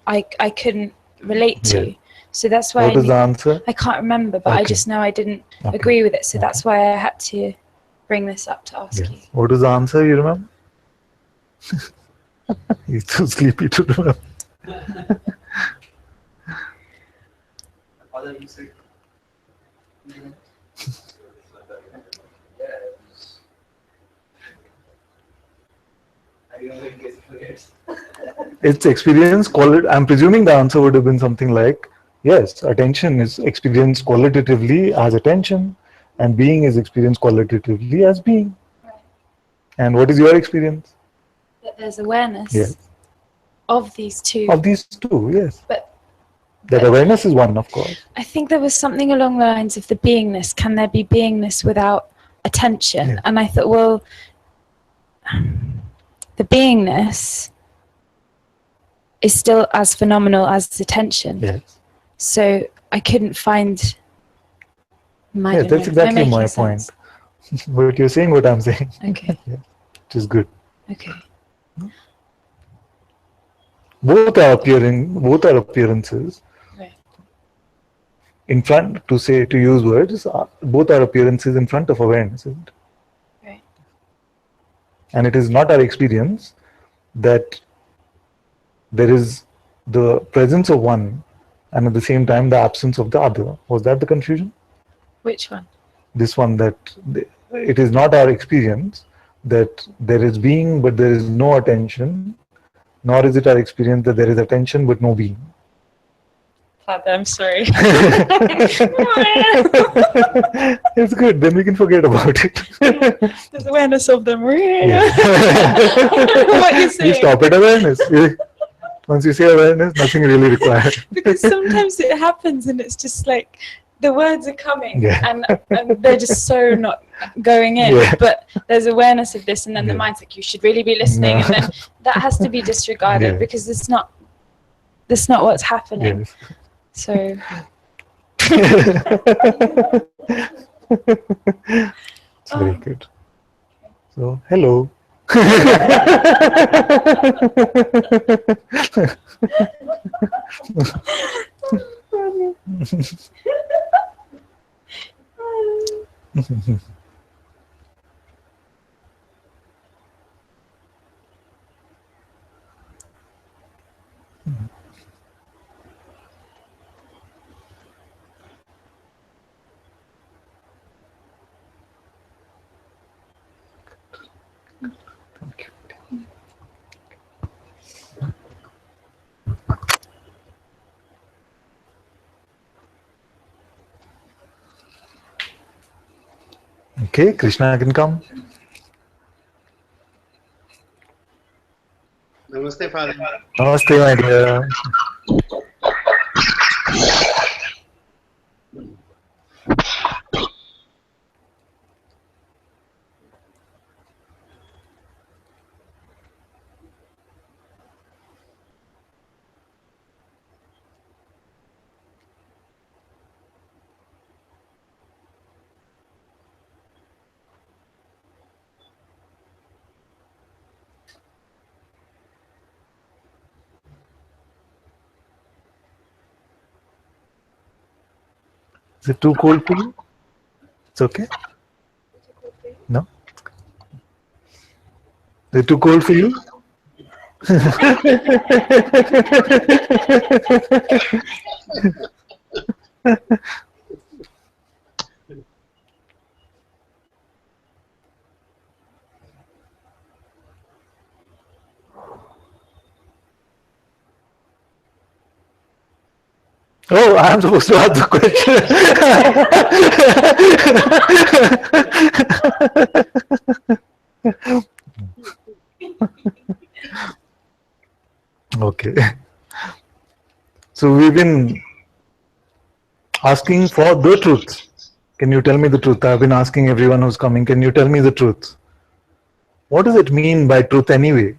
I couldn't relate to. Yeah. So that's why What is the answer? I can't remember, but I Okay. just know I didn't Okay. agree with it. So that's why I had to bring this up to ask you. Yes. What is the answer, you remember? He's too sleepy to remember. It's experience quality. I'm presuming the answer would have been something like, yes, attention is experienced qualitatively as attention, and being is experienced qualitatively as being. Right. And what is your experience? That there's awareness Yes. of these two. Of these two, yes. But That awareness is one, of course. I think there was something along the lines of the beingness. Can there be beingness without attention? Yeah. And I thought, well, the beingness is still as phenomenal as attention. Yes. So I couldn't find. Yeah, that's exactly my point. But you're saying what I'm saying. Okay. Yeah, which is good. Okay. Both are appearances. Right. In front, to use words, both are appearances in front of awareness, isn't it? Right. And it is not our experience that there is the presence of one and at the same time the absence of the other. Was that the confusion? Which one? This one, that it is not our experience that there is being but there is no attention, nor is it our experience that there is attention but no being. Father, I'm sorry. It's good, then we can forget about it. There's awareness of them. Yeah. What you saying? You stop at awareness. Once you say awareness, nothing really required. Because sometimes it happens and it's just like the words are coming, Yeah. and they're just so not going in. Yeah. But there's awareness of this, and then the Yeah. mind's like, you should really be listening, No. and then that has to be disregarded Yeah. because that's not what's happening. Yes. So It's very good. So, hello. Thank you. Okay, Krishna can come. Namaste, Father. Namaste, my dear. Is it too cold for you? It's okay? No? Is it too cold for you? Oh, I'm supposed to ask the question. Okay. So we've been asking for the truth. Can you tell me the truth? I've been asking everyone who's coming, can you tell me the truth? What does it mean by truth anyway?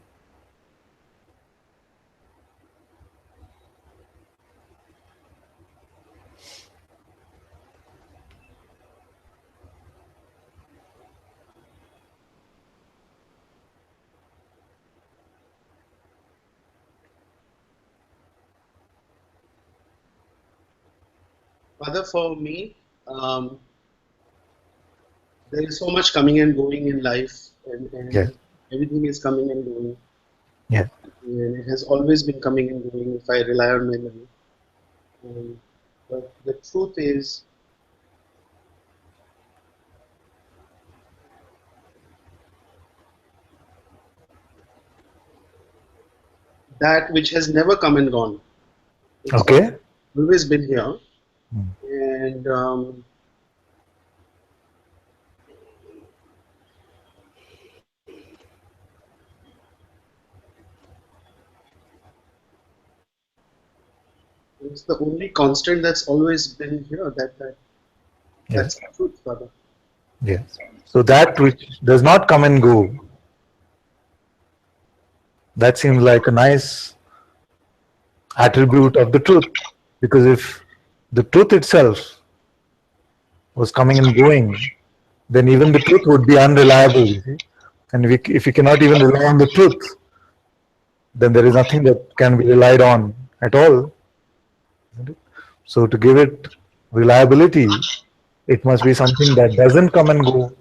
Father, for me, there is so much coming and going in life, and Yeah. everything is coming and going. Yeah. And it has always been coming and going if I rely on memory. But the truth is, that which has never come and gone. It's Okay. always been here. Hmm. And it's the only constant that's always been here. That's the truth, Father. Yes. So that which does not come and go, that seems like a nice attribute of the truth. Because if the truth itself was coming and going, then even the truth would be unreliable. You see? And if we cannot even rely on the truth, then there is nothing that can be relied on at all. So to give it reliability, it must be something that doesn't come and go.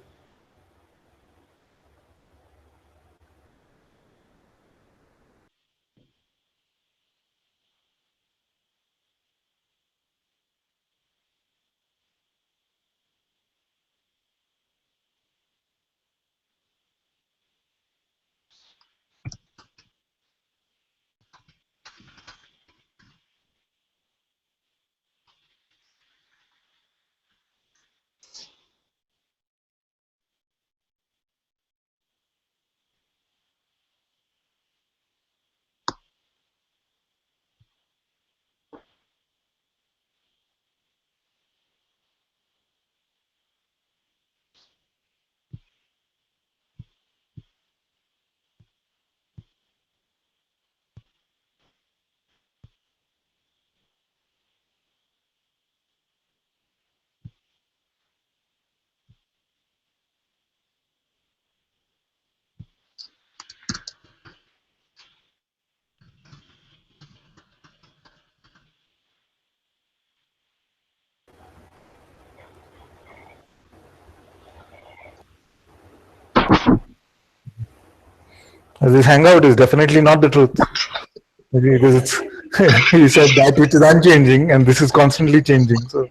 This hangout is definitely not the truth. Because it's he said that which is unchanging and this is constantly changing. So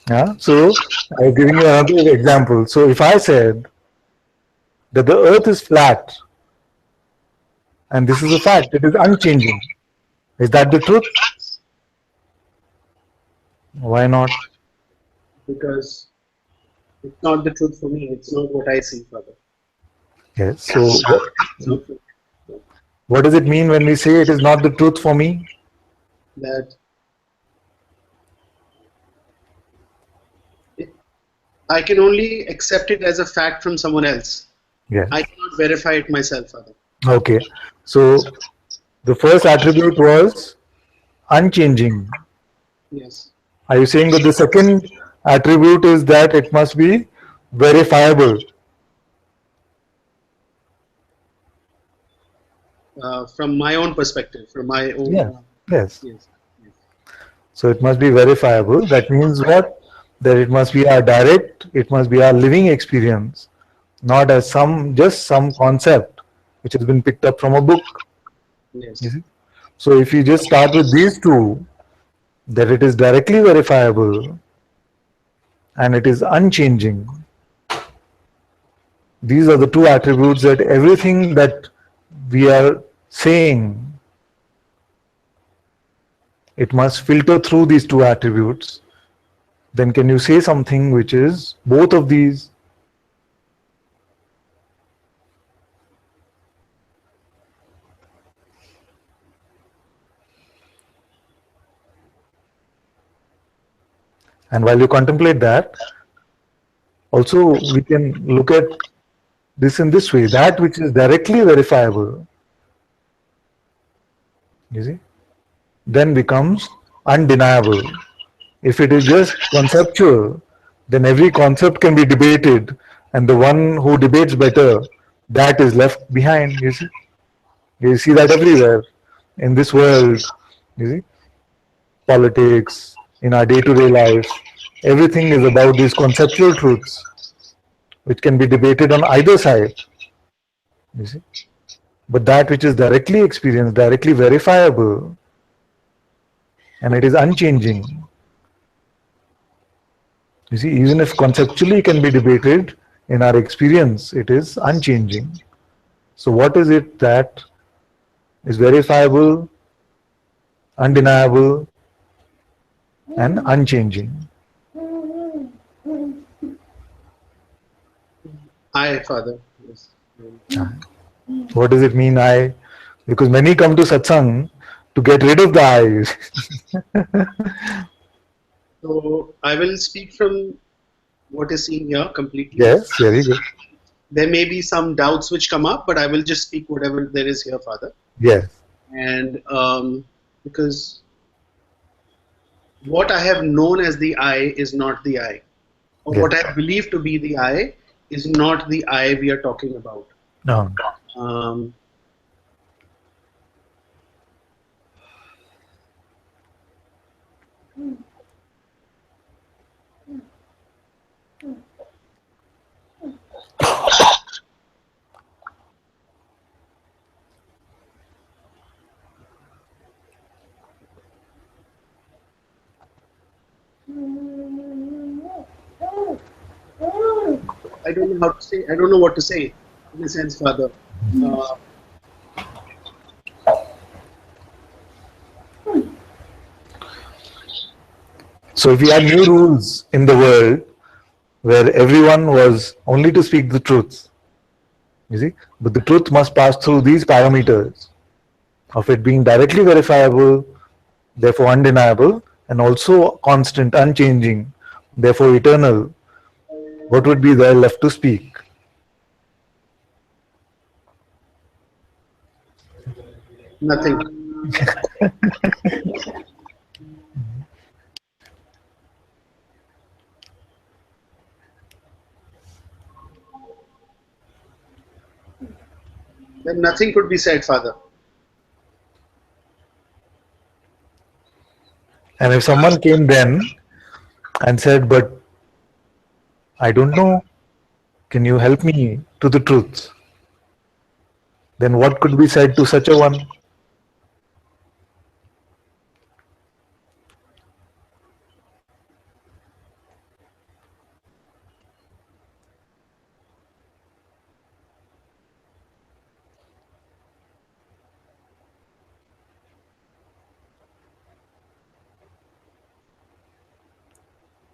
yeah. So I'm giving you another example. So if I said that the earth is flat and this is a fact, it is unchanging. Is that the truth? Why not? Because it's not the truth for me. It's not what I see, Father. Yes. So what does it mean when we say it is not the truth for me? That I can only accept it as a fact from someone else. Yes. I cannot verify it myself, Father. Okay. So the first attribute was unchanging. Yes. Are you saying that the second attribute is that it must be verifiable? From my own perspective, from my own. Yeah. Yes. Yes. So it must be verifiable. That means what? That it must be our direct, it must be our living experience, not as just some concept which has been picked up from a book. Yes. You see? So if you just start with these two, that it is directly verifiable and it is unchanging. These are the two attributes that everything that we are saying, it must filter through these two attributes. Then can you say something which is both of these? And while you contemplate that, also we can look at this in this way, that which is directly verifiable, you see, then becomes undeniable. If it is just conceptual, then every concept can be debated, and the one who debates better, that is left behind, you see. You see that everywhere in this world, you see, politics, in our day-to-day life, everything is about these conceptual truths, which can be debated on either side, you see. But that which is directly experienced, directly verifiable, and it is unchanging. You see, even if conceptually can be debated, in our experience, it is unchanging. So what is it that is verifiable, undeniable, and unchanging? I, Father. Yes. What does it mean, I? Because many come to satsang to get rid of the I. So I will speak from what is seen here completely. Yes, very good. There may be some doubts which come up, but I will just speak whatever there is here, Father. Yes. And because what I have known as the I is not the I. Or Yes. what I believe to be the I is not the I we are talking about. No. I don't know how to say. I don't know what to say in a sense, Father. So if we had new rules in the world where everyone was only to speak the truth, you see, but the truth must pass through these parameters of it being directly verifiable, therefore undeniable, and also constant, unchanging, therefore eternal, what would be there left to speak? Nothing. Then nothing could be said, Father. And if someone came then and said, but I don't know, can you help me to the truth? Then what could be said to such a one?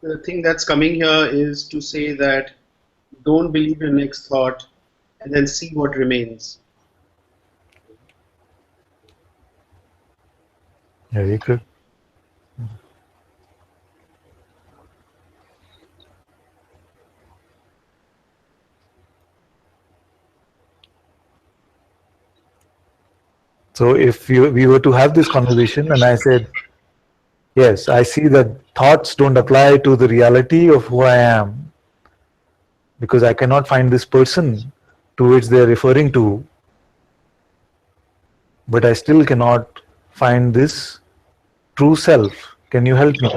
The thing that's coming here is to say that don't believe your next thought and then see what remains. Very good. So if we were to have this conversation and I said, yes, I see that thoughts don't apply to the reality of who I am because I cannot find this person to which they are referring to, but I still cannot find this true self. Can you help me?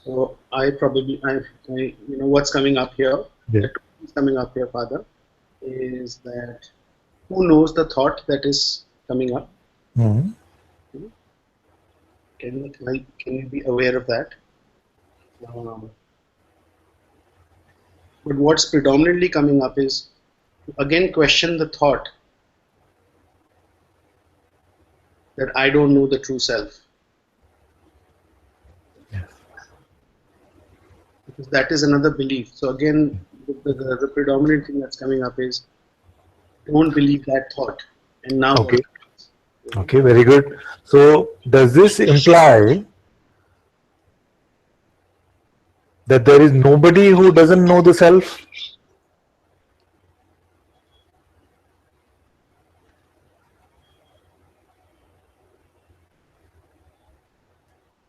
So I what's coming up here, Yeah. what's coming up here, Father, is that who knows the thought that is coming up? Hmm. Can you be aware of that? But what's predominantly coming up is to again question the thought that I don't know the true self. Because that is another belief. So again, the predominant thing that's coming up is don't believe that thought. And now Okay. what? Okay, very good. So does this imply that there is nobody who doesn't know the self?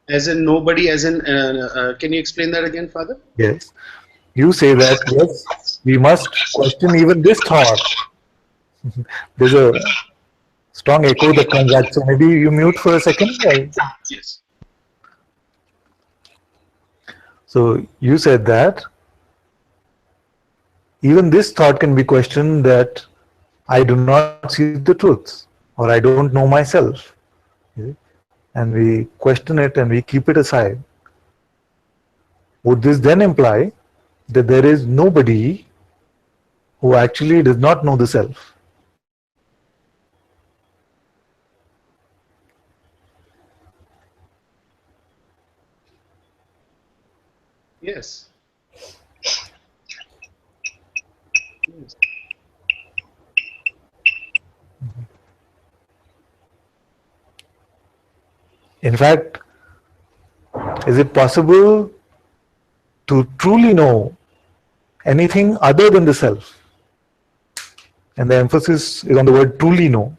As in nobody, as in, can you explain that again, Father? Yes. You say that, yes, we must question even this thought. There's a strong echo that comes back. So maybe you mute for a second. Yes. So you said that even this thought can be questioned that I do not see the truth or I don't know myself. And we question it and we keep it aside. Would this then imply that there is nobody who actually does not know the self? Yes. Yes. In fact, is it possible to truly know anything other than the self? And the emphasis is on the word truly know.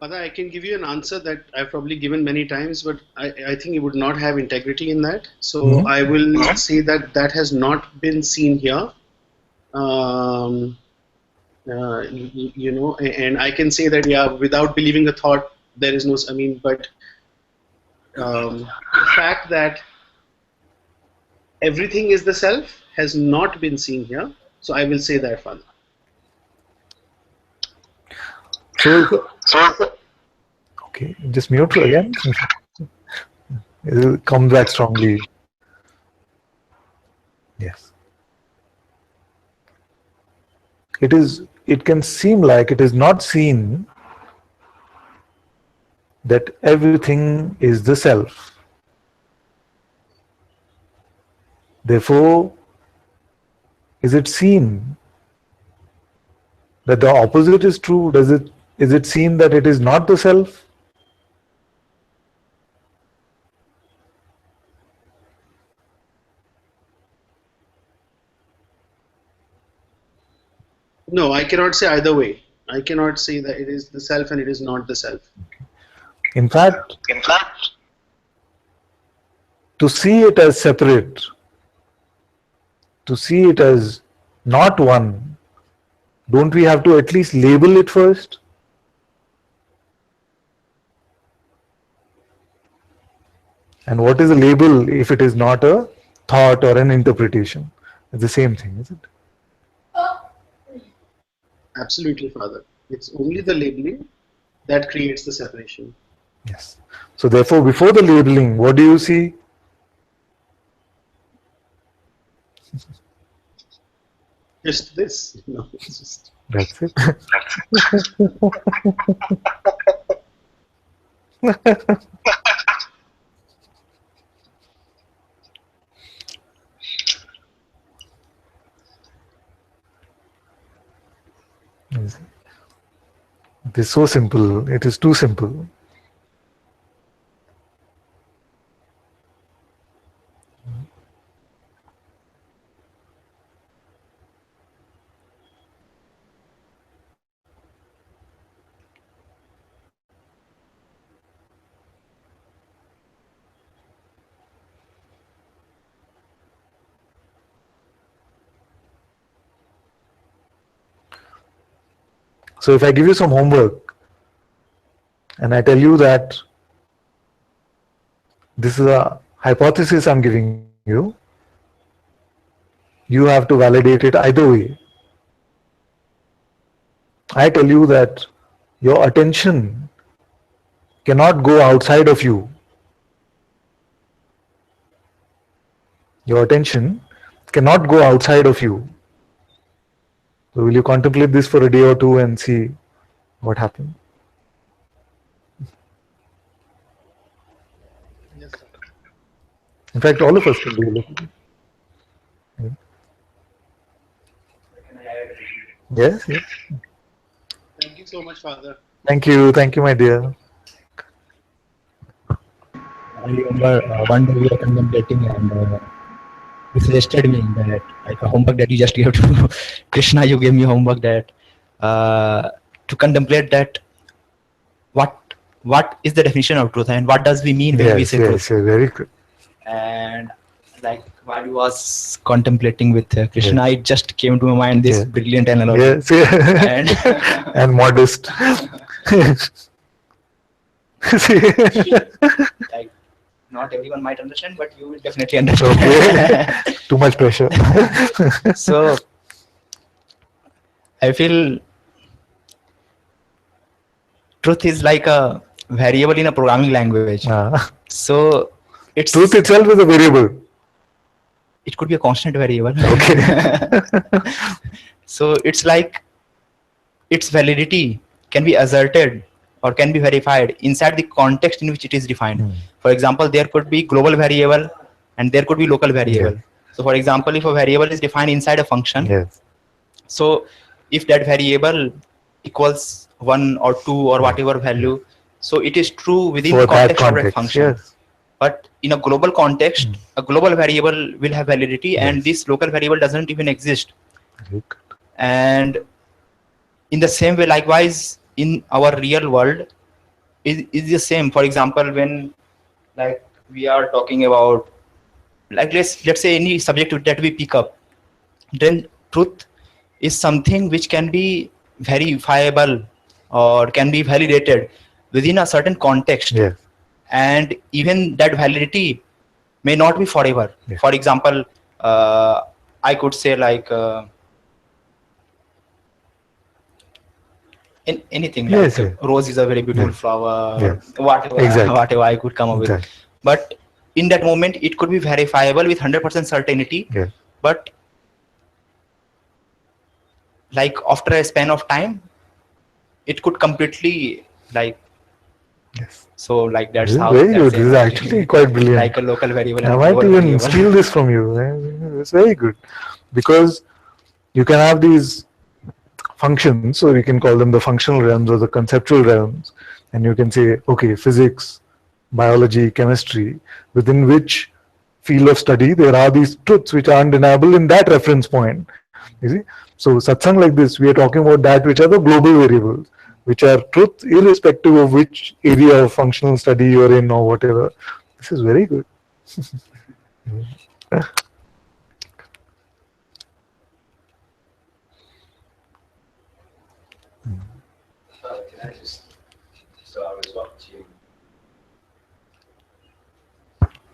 Father, I can give you an answer that I've probably given many times, but I think it would not have integrity in that. So I will say that that has not been seen here. You know, and I can say that, yeah, without believing a thought, there is no, I mean, but the fact that everything is the self has not been seen here. So I will say that, Father. So okay, just mute again. It will come back strongly. Yes. It can seem like it is not seen that everything is the self. Therefore, is it seen that the opposite is true? Is it seen that it is not the self? No, I cannot say either way. I cannot say that it is the self and it is not the self. In fact, to see it as separate, to see it as not one, don't we have to at least label it first? And what is a label if it is not a thought or an interpretation? It's the same thing, is it? Absolutely, Father. It's only the labeling that creates the separation. Yes. So therefore, before the labeling, what do you see? Just this. No, it's just. That's it. It is so simple. It is too simple. So if I give you some homework and I tell you that this is a hypothesis I'm giving you, you have to validate it either way. I tell you that your attention cannot go outside of you. Your attention cannot go outside of you. So will you contemplate this for a day or two and see what happens? Yes, sir. In fact, all of us can do it. Yes, yes. Thank you so much, Father. Thank you, my dear. I remember one day we were contemplating and you suggested me that like a homework that you just gave to Krishna, you gave me homework that to contemplate that what is the definition of truth and what does we mean when we say truth. Yes, very good. And like while I was contemplating with Krishna, it just came to my mind this brilliant analogy. Yes, and modest. Like, not everyone might understand, but you will definitely understand. Okay. Too much pressure. So I feel truth is like a variable in a programming language. So it's truth itself is a variable. It could be a constant variable. Okay. So it's like its validity can be asserted or can be verified inside the context in which it is defined. For example, there could be global variable and there could be local variable. So for example, if a variable is defined inside a function, so if that variable equals 1 or 2 or whatever value, so it is true within the context of that function. But in a global context, a global variable will have validity and this local variable doesn't even exist. And in the same way, likewise, in our real world, is the same. For example, when like we are talking about, like let's say any subject that we pick up, then truth is something which can be verifiable or can be validated within a certain context. Yes. And even that validity may not be forever. Yes. For example, I could say like in anything, Yes, like yes. rose is a very beautiful Yes. flower, Yes. whatever, Exactly. whatever I could come up with. Exactly. But in that moment, it could be verifiable with 100% certainty. Yes. But like after a span of time, it could completely like. Yes. So like that's This is how. very that's good. it. This is actually quite brilliant. Like a local variable and I a might global even variable. steal this from you. It's very good. Because you can have these functions, or you can call them the functional realms or the conceptual realms, and you can say, okay, physics, biology, chemistry, within which field of study there are these truths which are undeniable in that reference point. You see? So satsang like this, we are talking about that which are the global variables, which are truth irrespective of which area of functional study you are in or whatever. This is very good.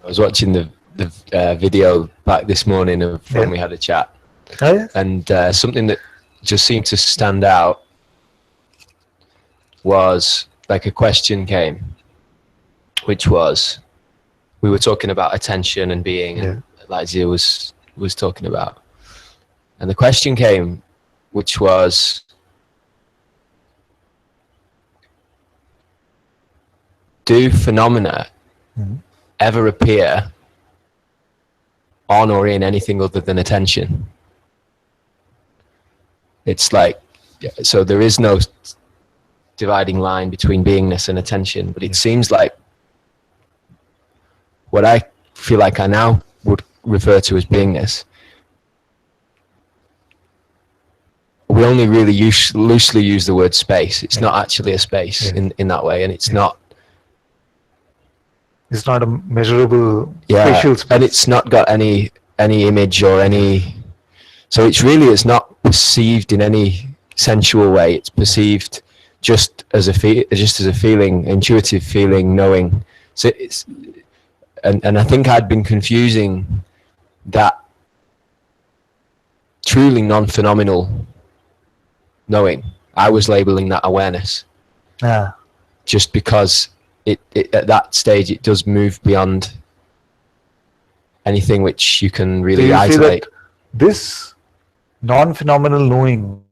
I was watching the video back this morning of when we had a chat, and something that just seemed to stand out was like a question came, which was, we were talking about attention and being, and like Zia was talking about, and the question came, which was, do phenomena ever appear on or in anything other than attention? It's like, so there is no dividing line between beingness and attention, but it seems like what I feel like I now would refer to as beingness, we only really loosely use the word space. It's not actually a space in that way, and it's not a measurable spatial space. And it's not got any image or any, so it's not perceived in any sensual way. It's perceived just as a feeling, intuitive feeling, knowing. So it's, and I think I'd been confusing that truly non-phenomenal knowing. I was labeling that awareness. Just because it at that stage it does move beyond anything which you can really so you isolate. See that this non-phenomenal knowing,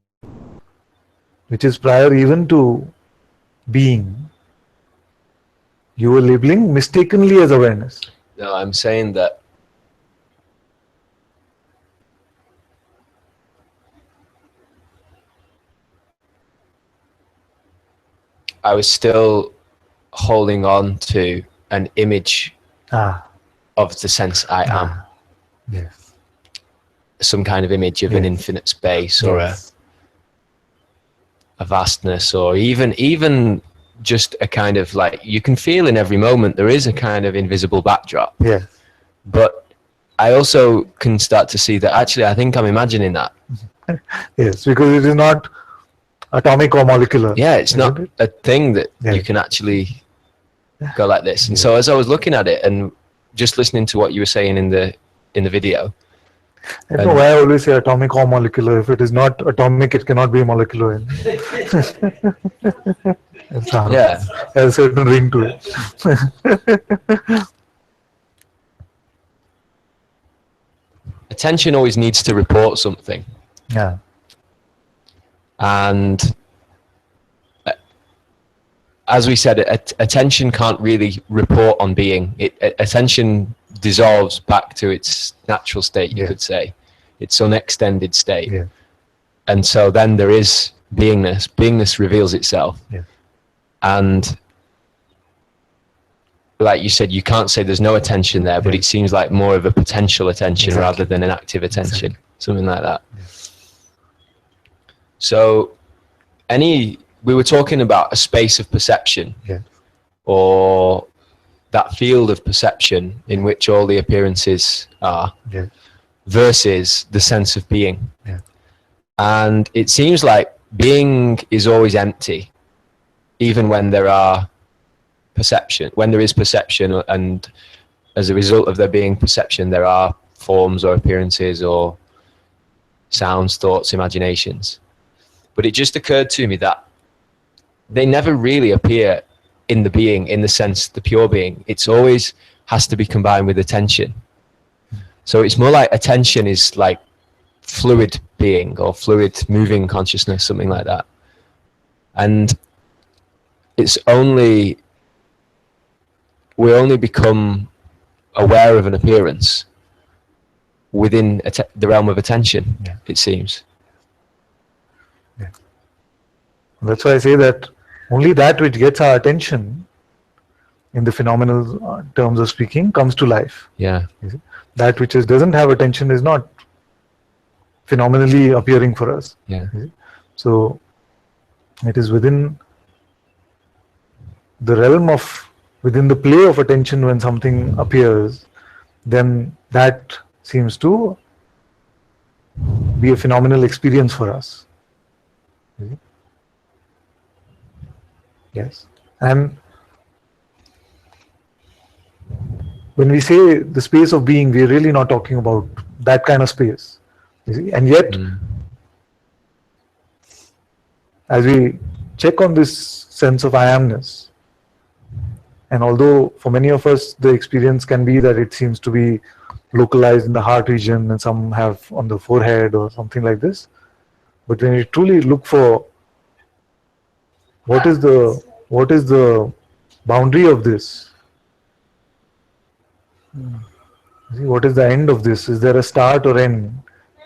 which is prior even to being, you were labeling mistakenly as awareness. No, I'm saying that I was still holding on to an image of the sense I am. Yes. Some kind of image of an infinite space, or a vastness, or even just a kind of like, you can feel in every moment there is a kind of invisible backdrop. Yes. But I also can start to see that actually I think I'm imagining that. Yes, because it is not atomic or molecular. Yeah, it's not a thing that you can actually go like this. And so as I was looking at it and just listening to what you were saying in the video, I don't know why I always say atomic or molecular. If it is not atomic, it cannot be molecular. Yeah, has a certain ring to it. Attention always needs to report something. Yeah. And as we said, attention can't really report on being. Attention dissolves back to its natural state, you could say. Its unextended state. Yeah. And so then there is beingness. Beingness reveals itself. Yeah. And like you said, you can't say there's no attention there, but it seems like more of a potential attention rather than an active attention. Something like that. Yeah. So we were talking about a space of perception. Yeah. or that field of perception in which all the appearances are, versus the sense of being. And it seems like being is always empty, even when there is perception, and as a result of there being perception, there are forms or appearances or sounds, thoughts, imaginations. But it just occurred to me that they never really appear in the being, in the sense, the pure being. It's always has to be combined with attention. So it's more like attention is like fluid being or fluid moving consciousness, something like that. And it's only, we only become aware of an appearance within the realm of attention, it seems. That's why I say that only that which gets our attention, in the phenomenal terms of speaking, comes to life. That which doesn't have attention is not phenomenally appearing for us. So it is within the realm of, within the play of attention, when something appears, then that seems to be a phenomenal experience for us. Yes. And when we say the space of being, we're really not talking about that kind of space. You see? And yet, as we check on this sense of I amness, and although for many of us the experience can be that it seems to be localized in the heart region and some have on the forehead or something like this, but when you truly look for what is the boundary of this, see, what is the end of this, is there a start or end,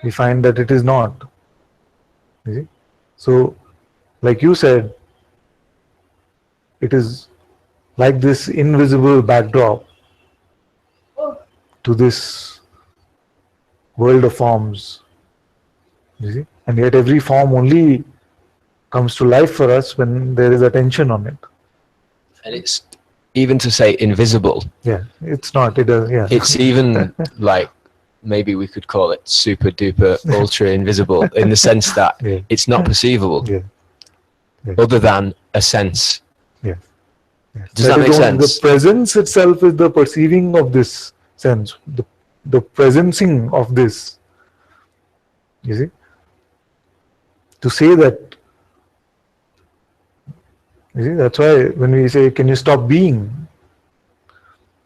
we find that it is not. You see? So like you said, it is like this invisible backdrop to this world of forms, you see, and yet every form only comes to life for us when there is attention on it. And it's even to say invisible. It's not. It does. It's even like, maybe we could call it super duper ultra invisible, in the sense that it's not perceivable, other than a sense. Does that make sense? The presence itself is the perceiving of this sense, the presencing of this. You see? To say that, you see, that's why when we say, can you stop being?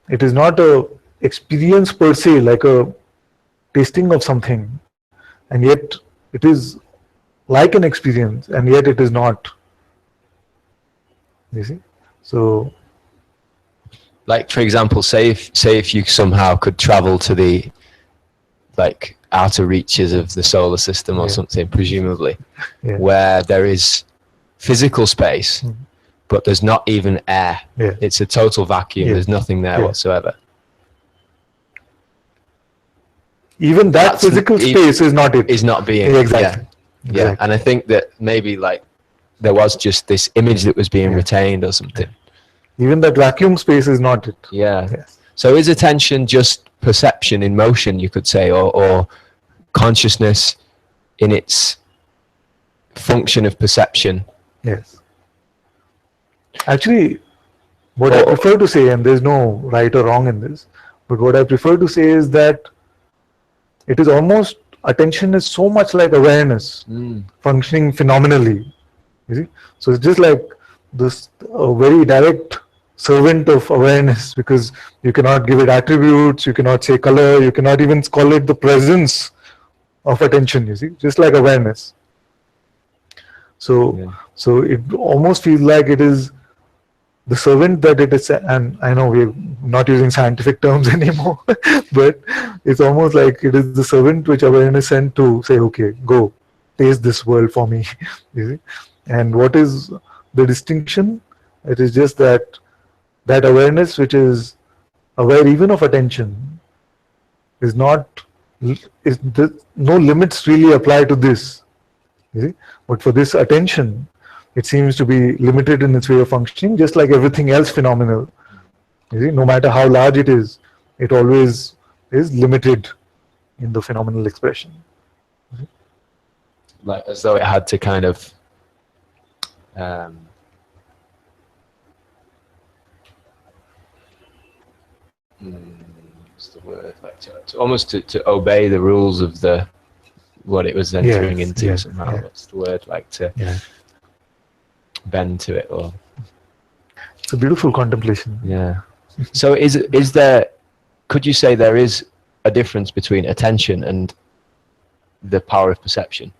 It is not a experience per se, like a tasting of something, and yet it is like an experience, and yet it is not. You see? So, like, for example, say if you somehow could travel to the like outer reaches of the solar system or something, presumably, where there is physical space, but there's not even air. It's a total vacuum. There's nothing there whatsoever. Even that physical space is not it. Is not being. Exactly. Yeah. And I think that maybe like there was just this image that was being retained or something. Even that vacuum space is not it. So is attention just perception in motion, you could say, or consciousness in its function of perception? Yes. Actually, what I prefer to say, and there's no right or wrong in this, but what I prefer to say is that it is almost, attention is so much like awareness functioning phenomenally. You see? So it's just like this very direct servant of awareness, because you cannot give it attributes, you cannot say color, you cannot even call it the presence of attention, you see, just like awareness. So it almost feels like it is the servant that it is, and I know we're not using scientific terms anymore, but it's almost like it is the servant which awareness sent to say, okay, go, taste this world for me. You see? And what is the distinction? It is just that awareness which is aware even of attention is not, no limits really apply to this. You see? But for this attention, It seems to be limited in its way of functioning, just like everything else phenomenal. You see, no matter how large it always is limited in the phenomenal expression. Like as though it had to kind of what's the word? Like almost to obey the rules of what it was entering into somehow. Yeah. What's the word? Like to bend to it, or it's a beautiful contemplation. Yeah. So is there? Could you say there is a difference between attention and the power of perception?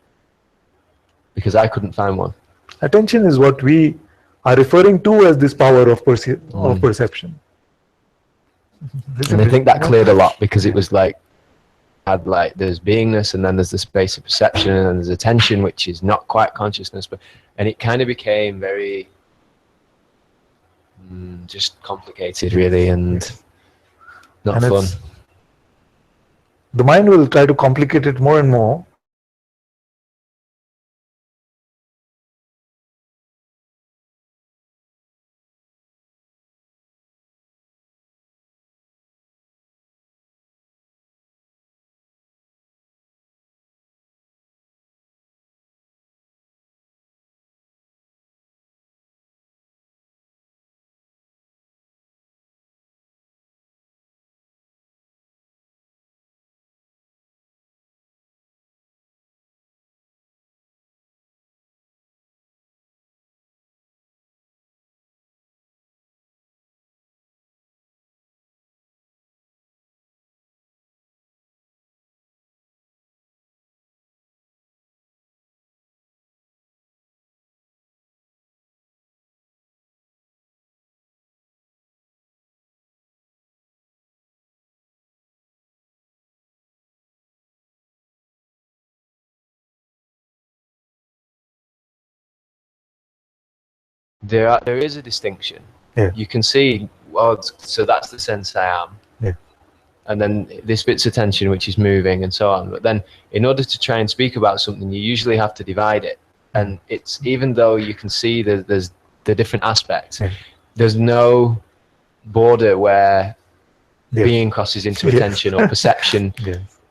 Because I couldn't find one. Attention is what we are referring to as this power of perception. And I think that cleared a lot, because it was like, there's beingness, and then there's the space of perception, and then there's attention, which is not quite consciousness, and it kind of became very just complicated, really, and not fun. The mind will try to complicate it more and more. There is a distinction. Yeah. You can see, well, so that's the sense I am. Yeah. And then this bit's attention, which is moving, and so on. But then, in order to try and speak about something, you usually have to divide it. And it's, even though you can see there's the different aspects, there's no border where being crosses into attention, or perception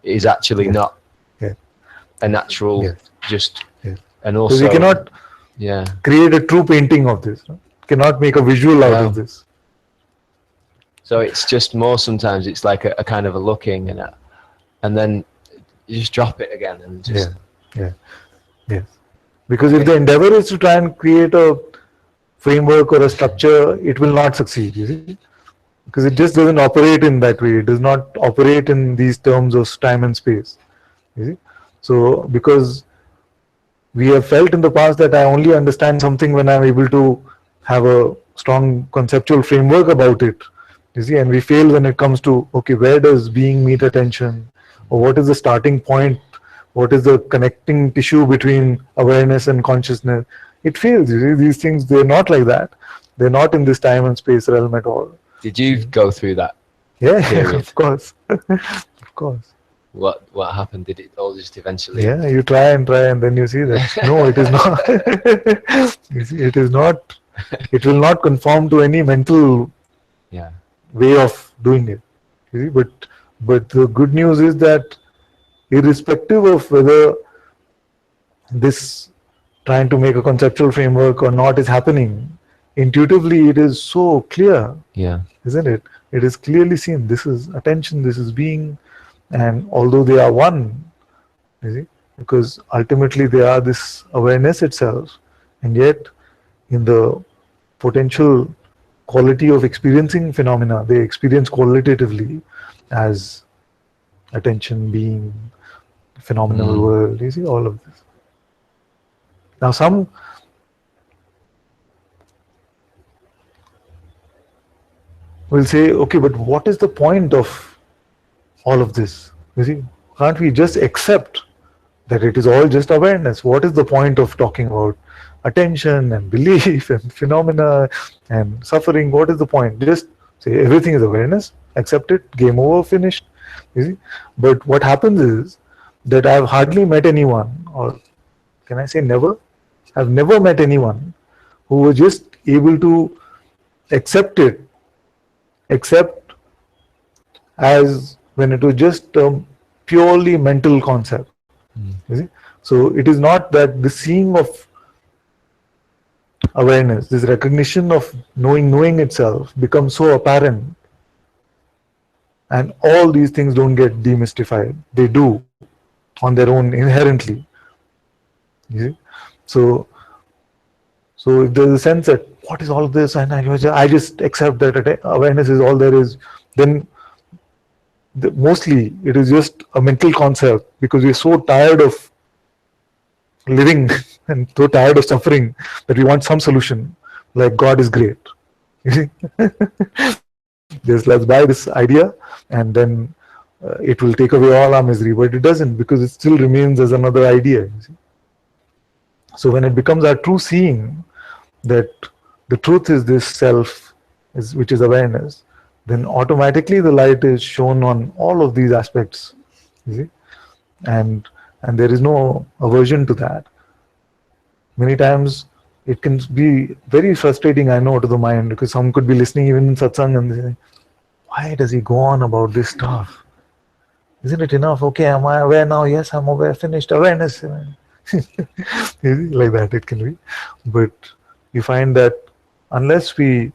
is actually not a natural just. And also, because you cannot create a true painting of this. No? Cannot make a visual out of this. So it's just more, sometimes it's like a kind of a looking, and then you just drop it again and just yes. Because if the endeavor is to try and create a framework or a structure, it will not succeed, you see, because it just doesn't operate in that way. It does not operate in these terms of time and space, you see. So because we have felt in the past that I only understand something when I'm able to have a strong conceptual framework about it, you see, and we fail when it comes to, okay, where does being meet attention, or what is the starting point, what is the connecting tissue between awareness and consciousness. It fails, you see. These things, they're not like that. They're not in this time and space realm at all. Did you go through that? Yeah, of course. Of course. What happened? Did it all just eventually? Yeah, you try, and then you see that no, it is not. You see, it is not. It will not conform to any mental way of doing it. You see, but the good news is that, irrespective of whether this trying to make a conceptual framework or not is happening, intuitively it is so clear, isn't it? It is clearly seen. This is attention, this is being, and although they are one, you see, because ultimately they are this awareness itself, and yet in the potential quality of experiencing phenomena, they experience qualitatively as attention, being, phenomenal world, you see, all of this. Now some will say, okay, but what is the point of all of this? You see, can't we just accept that it is all just awareness? What is the point of talking about attention and belief and phenomena and suffering? What is the point? Just say everything is awareness, accept it, game over, finished. You see, but what happens is that I've hardly met anyone, or can I say never, I've never met anyone who was just able to accept it, except as when it was just a purely mental concept. You see? So it is not that the seeing of awareness, this recognition of knowing itself becomes so apparent, and all these things don't get demystified. They do on their own inherently. You see? So if there's a sense that what is all of this, and I just accept that awareness is all there is, then mostly it is just a mental concept, because we're so tired of living and so tired of suffering that we want some solution, like God is great. You see? Just let's buy this idea and then it will take away all our misery, but it doesn't, because it still remains as another idea. You see? So when it becomes our true seeing that the truth is this self, which is awareness, then automatically the light is shown on all of these aspects. You see? And there is no aversion to that. Many times it can be very frustrating, I know, to the mind, because some could be listening even in satsang and they say, why does he go on about this stuff? Isn't it enough? Okay, am I aware now? Yes, I'm aware. Finished. Awareness. Like that it can be. But you find that unless we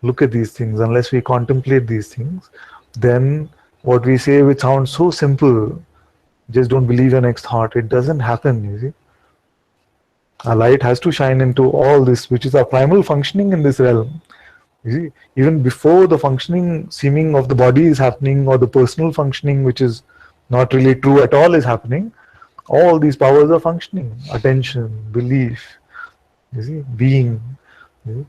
look at these things, unless we contemplate these things, then what we say, which sounds so simple, just don't believe your next thought, it doesn't happen, you see. Our light has to shine into all this, which is our primal functioning in this realm. You see, even before the functioning seeming of the body is happening, or the personal functioning, which is not really true at all, is happening, all these powers are functioning. Attention, belief, you see, being. You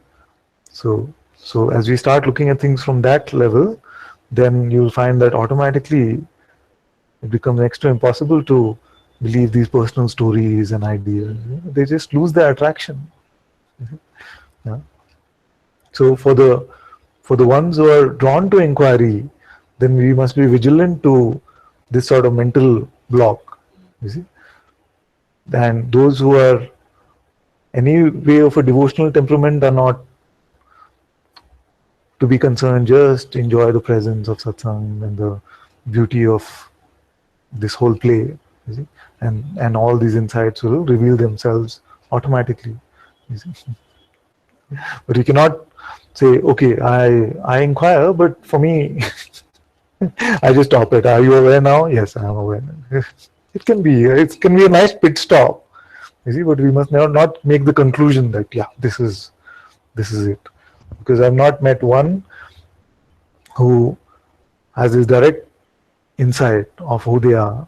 see? So as we start looking at things from that level, then you'll find that automatically it becomes next to impossible to believe these personal stories and ideas. They just lose their attraction. Yeah. So for the ones who are drawn to inquiry, then we must be vigilant to this sort of mental block. You see, and those who are any way of a devotional temperament are not to be concerned. Just enjoy the presence of satsang and the beauty of this whole play. You see? And all these insights will reveal themselves automatically. You see? But you cannot say, okay, I inquire, but for me, I just stop it. Are you aware now? Yes, I am aware. It can be a nice pit stop. You see, but we must not make the conclusion that this is it, because I've not met one who has this direct insight of who they are,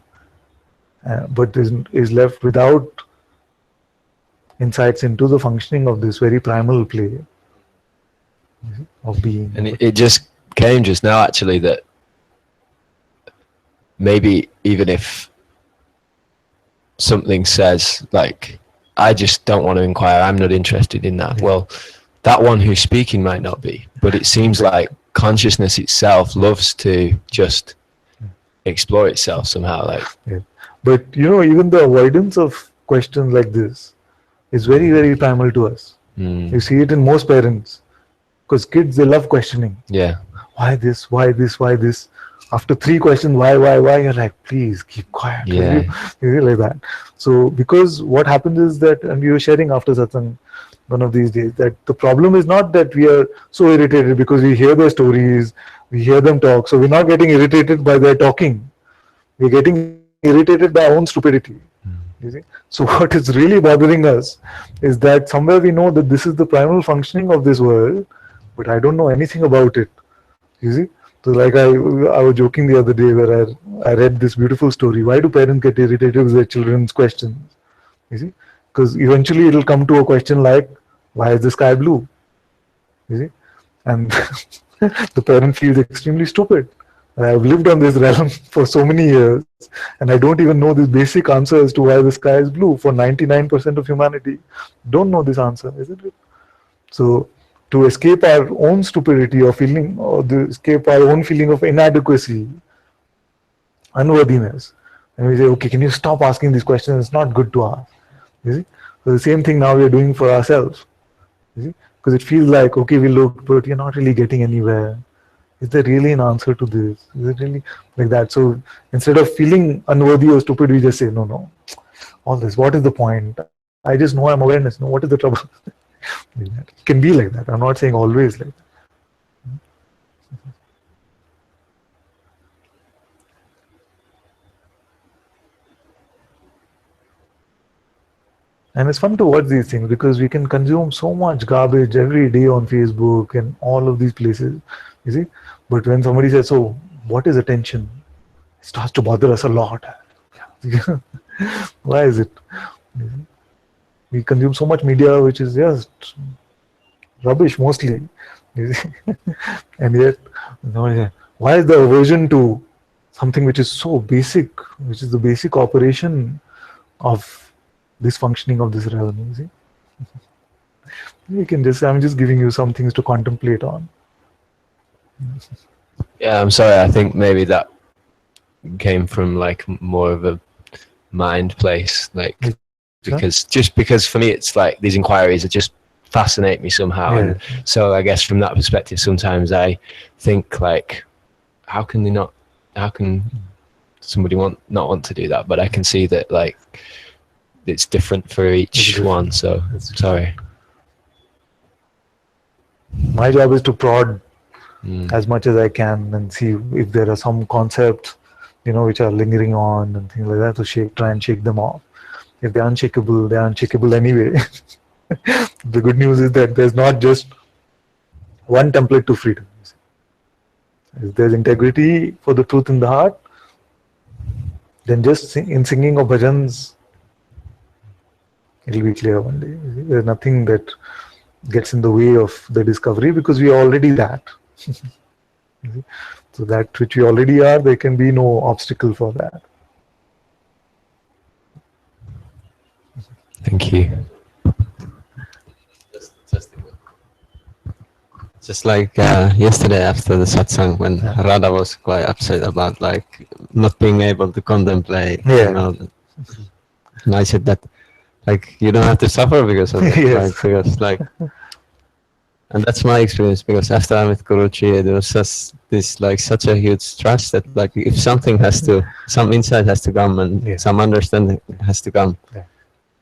but is left without insights into the functioning of this very primal play of being. And it just came just now, actually, that maybe even if something says, like, I just don't want to inquire, I'm not interested in that. Well, that one who's speaking might not be, but it seems like consciousness itself loves to just explore itself somehow. Like, But even the avoidance of questions like this is very, very primal to us. You see it in most parents, because kids, they love questioning. Yeah. Why this? Why this? Why this? After 3 questions, why? You're like, please keep quiet. Yeah. You like that. So because what happens is that, and we were sharing after satsang one of these days, that the problem is not that we are so irritated because we hear their stories, we hear them talk. So we're not getting irritated by their talking. We're getting irritated by our own stupidity. You see? So what is really bothering us is that somewhere we know that this is the primal functioning of this world, but I don't know anything about it. You see? So like I was joking the other day where I read this beautiful story. Why do parents get irritated with their children's questions? You see? Because eventually it will come to a question like, why is the sky blue? You see? And the parent feels extremely stupid. I've lived on this realm for so many years, and I don't even know this basic answer as to why the sky is blue. For 99% of humanity, don't know this answer, isn't it? So to escape our own stupidity or feeling, or to escape our own feeling of inadequacy, unworthiness, and we say, okay, can you stop asking these questions? It's not good to ask. You see? So the same thing now we are doing for ourselves. Because it feels like, okay, we looked, but you're not really getting anywhere. Is there really an answer to this? Is it really like that? So instead of feeling unworthy or stupid, we just say, no, no, all this, what is the point? I just know I'm awareness. No, what is the trouble? It can be like that. I'm not saying always like that. And it's fun to watch these things because we can consume so much garbage every day on Facebook and all of these places, you see. But when somebody says, so what is attention? It starts to bother us a lot. Why is it? We consume so much media which is just rubbish mostly. And yet, why is the aversion to something which is so basic, which is the basic operation of this functioning of this realm, you see? You can just, I'm just giving you some things to contemplate on. Yeah, I'm sorry. I think maybe that came from like more of a mind place, like because for me it's like these inquiries are just fascinate me somehow, and so I guess from that perspective, sometimes I think like, how can somebody not want to do that? But I can see that like it's different for each one. So sorry. My job is to prod as much as I can and see if there are some concepts, which are lingering on and things like that, to try and shake them off. If they're unshakable anyway. The good news is that there's not just one template to freedom. If there's integrity for the truth in the heart, then just in singing of bhajans, it'll be clear one day. There's nothing that gets in the way of the discovery because we are already that. So that which we already are, there can be no obstacle for that. Thank you. Just like yesterday after the satsang, when Radha was quite upset about like not being able to contemplate, and I said that like you don't have to suffer because of it, and that's my experience, because after I met Guruji, there was just this like such a huge trust that like if some insight has to come and some understanding has to come,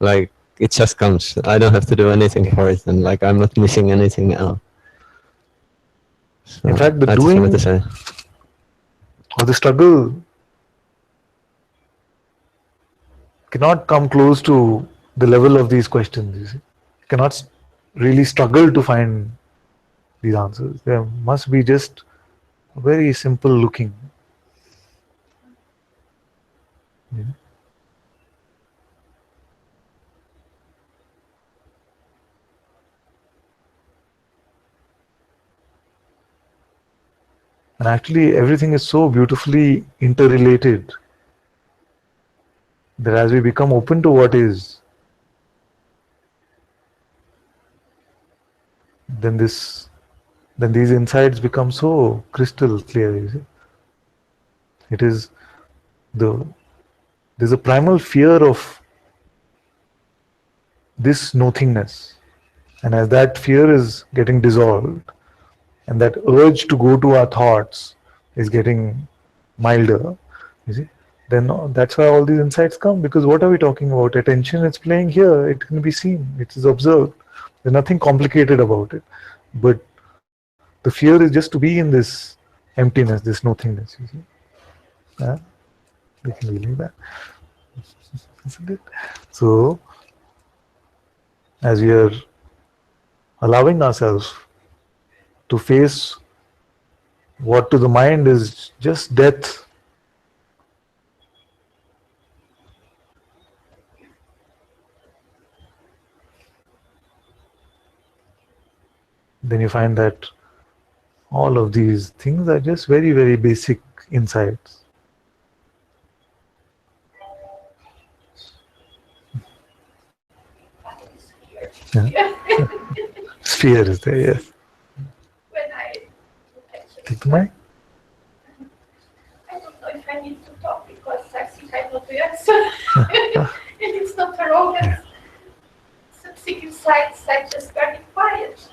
like it just comes. I don't have to do anything for it, and like I'm not missing anything else. So in fact, the doing or the struggle cannot come close to the level of these questions. You see, you cannot really struggle to find these answers. There must be just very simple looking. And actually, everything is so beautifully interrelated that as we become open to what is, then these insights become so crystal clear. You see? It is there's a primal fear of this nothingness, and as that fear is getting dissolved, and that urge to go to our thoughts is getting milder, you see, then that's why all these insights come. Because what are we talking about? Attention, it's playing here, it can be seen, it is observed. There's nothing complicated about it. But the fear is just to be in this emptiness, this nothingness, you see. We can believe that. Isn't it? So, as we are allowing ourselves to face what to the mind is just death, then you find that all of these things are just very, very basic insights. Sphere is there, yes. Take the mic. I don't know if I need to talk because I think I know the answer. And it's not a wrong answer. insights like just very quiet.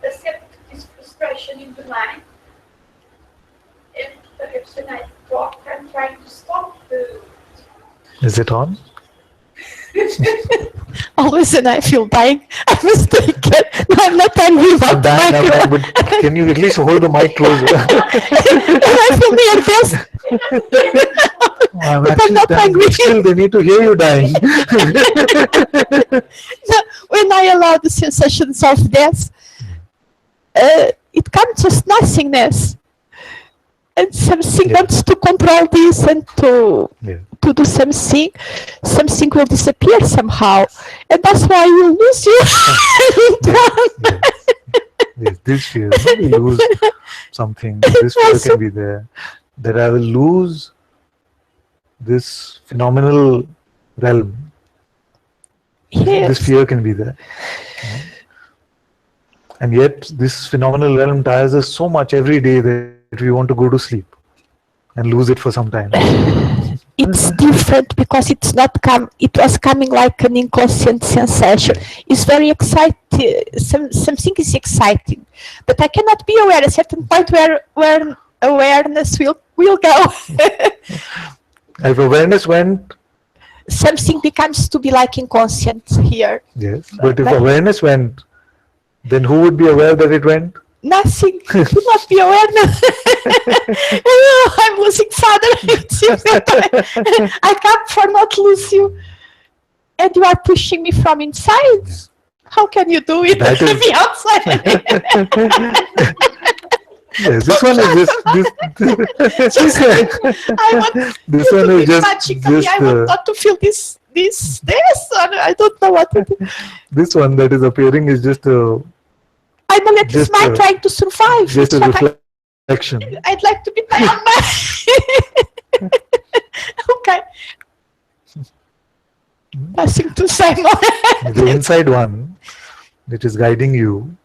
Accept this frustration in the mind. And perhaps when I talk, I'm trying to stop the... Is it on? Always when I feel dying, I must take it. No, I'm not angry about the mic. But can you at least hold the mic closer? I feel near death. I'm But I'm actually not dying, angry. but still they need to hear you dying. When I allow the sensations of death, it comes just nothingness. And something wants to control this and to do something. Something will disappear somehow. And that's why you lose you. Yes, this fear, you lose something, this fear can be there. That I will lose this phenomenal realm. Yes. This fear can be there. And yet this phenomenal realm tires us so much every day that we want to go to sleep and lose it for some time. It's different because it's not it was coming like an inconscient sensation. It's very exciting. Something is exciting, but I cannot be aware at a certain point where awareness will go. If awareness went, something becomes to be like inconscient here. yes, but if awareness went, then who would be aware that it went? Nothing. You would not be aware now. Oh, I'm losing father. It seems that I come for not lose you. And you are pushing me from inside. How can you do it? That is... me outside. Yes, this one is this one is just I want not to feel this, I don't know what to do. This one that is appearing is just a... I'm a little smile trying to survive. Just a reflection. I'd like to be my own mind. Okay. Nothing to say more. The inside one, which is guiding you,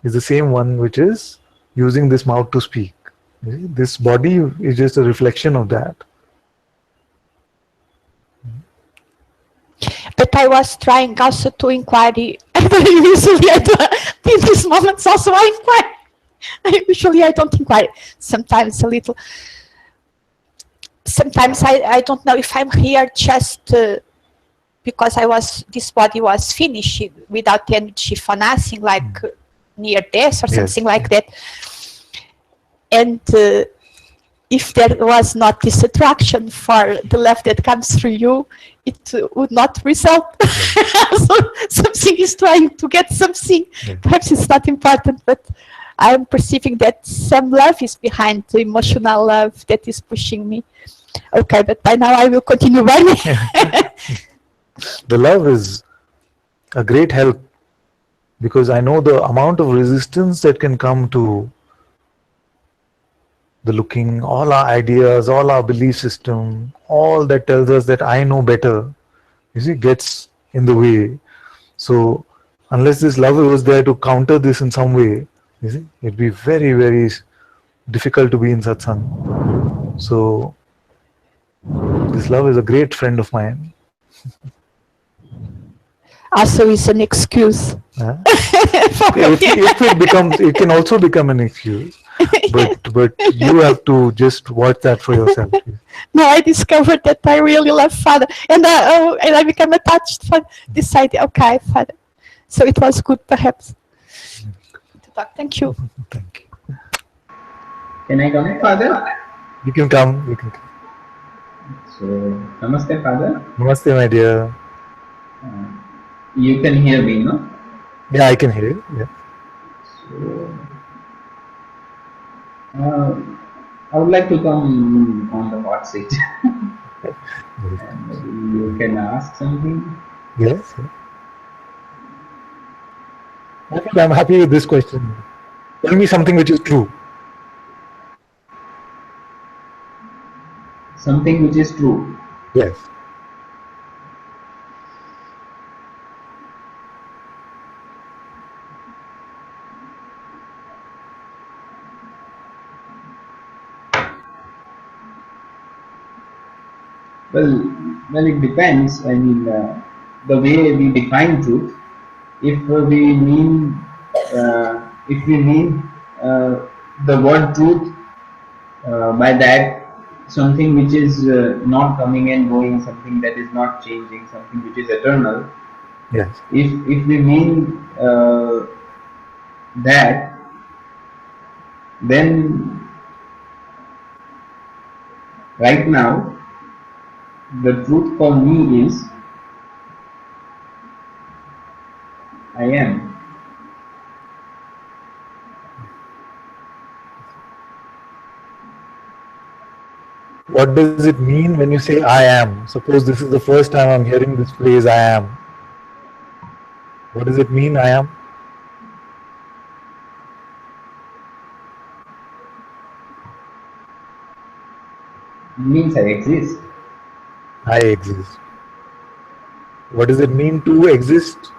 is the same one which is using this mouth to speak. This body is just a reflection of that. But I was trying also to inquire. Usually I do, in these moments also I inquire. Usually I don't inquire. Sometimes a little. Sometimes I don't know if I'm here just because this body was finished without energy for nothing, like near death or something like that. And if there was not this attraction for the love that comes through you, it would not result. So something is trying to get something. Perhaps it's not important, but I'm perceiving that some love is behind the emotional love that is pushing me. Okay, but by now I will continue running. The love is a great help because I know the amount of resistance that can come to the looking, all our ideas, all our belief system, all that tells us that I know better, you see, gets in the way. So unless this love was there to counter this in some way, you see, it'd be very, very difficult to be in satsang. So this love is a great friend of mine. Also, it's an excuse. If it becomes, it can also become an excuse. But you have to just watch that for yourself. No, I discovered that I really love Father, and I became attached for this idea. Okay, Father. So it was good, perhaps. To talk. Thank you. Thank you. Can I come, Father? You can come. You can come. So, Namaste, Father. Namaste, my dear. You can hear me, no? Yeah, I can hear you. Yeah. So, I would like to come on the hot seat. And maybe you can ask something. Yes. I'm happy with this question. Tell me something which is true. Something which is true. Yes. Well, it depends. I mean, the way we define truth, if we mean the word truth by that something which is not coming and going, something that is not changing, something which is eternal. Yes. If we mean that, then right now the truth for me is I am. What does it mean when you say I am? Suppose this is the first time I'm hearing this phrase I am. What does it mean I am? It means I exist. I exist. What does it mean to exist?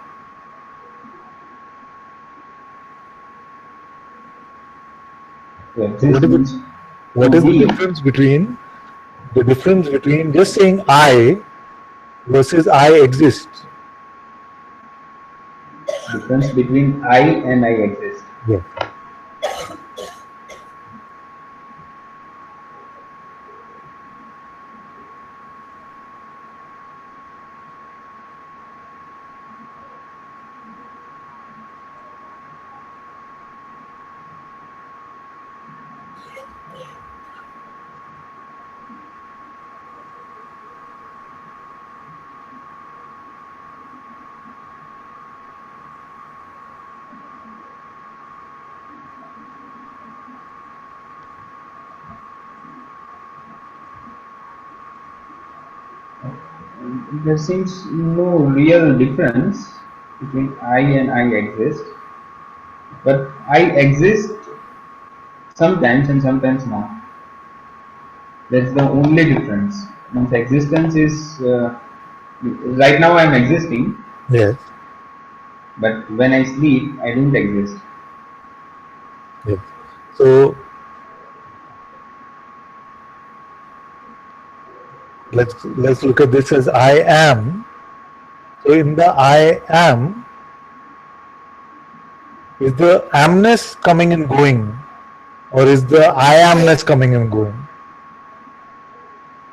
To exist means what to is the be. difference between just saying I versus I exist? Difference between I and I exist. Yes. There seems no real difference between I and I exist, but I exist sometimes and sometimes not. That's the only difference. Means existence is right now I am existing. Yes. But when I sleep, I don't exist. Yes. So let's look at this as I am. So in the I am, is the amness coming and going, or is the I amness coming and going?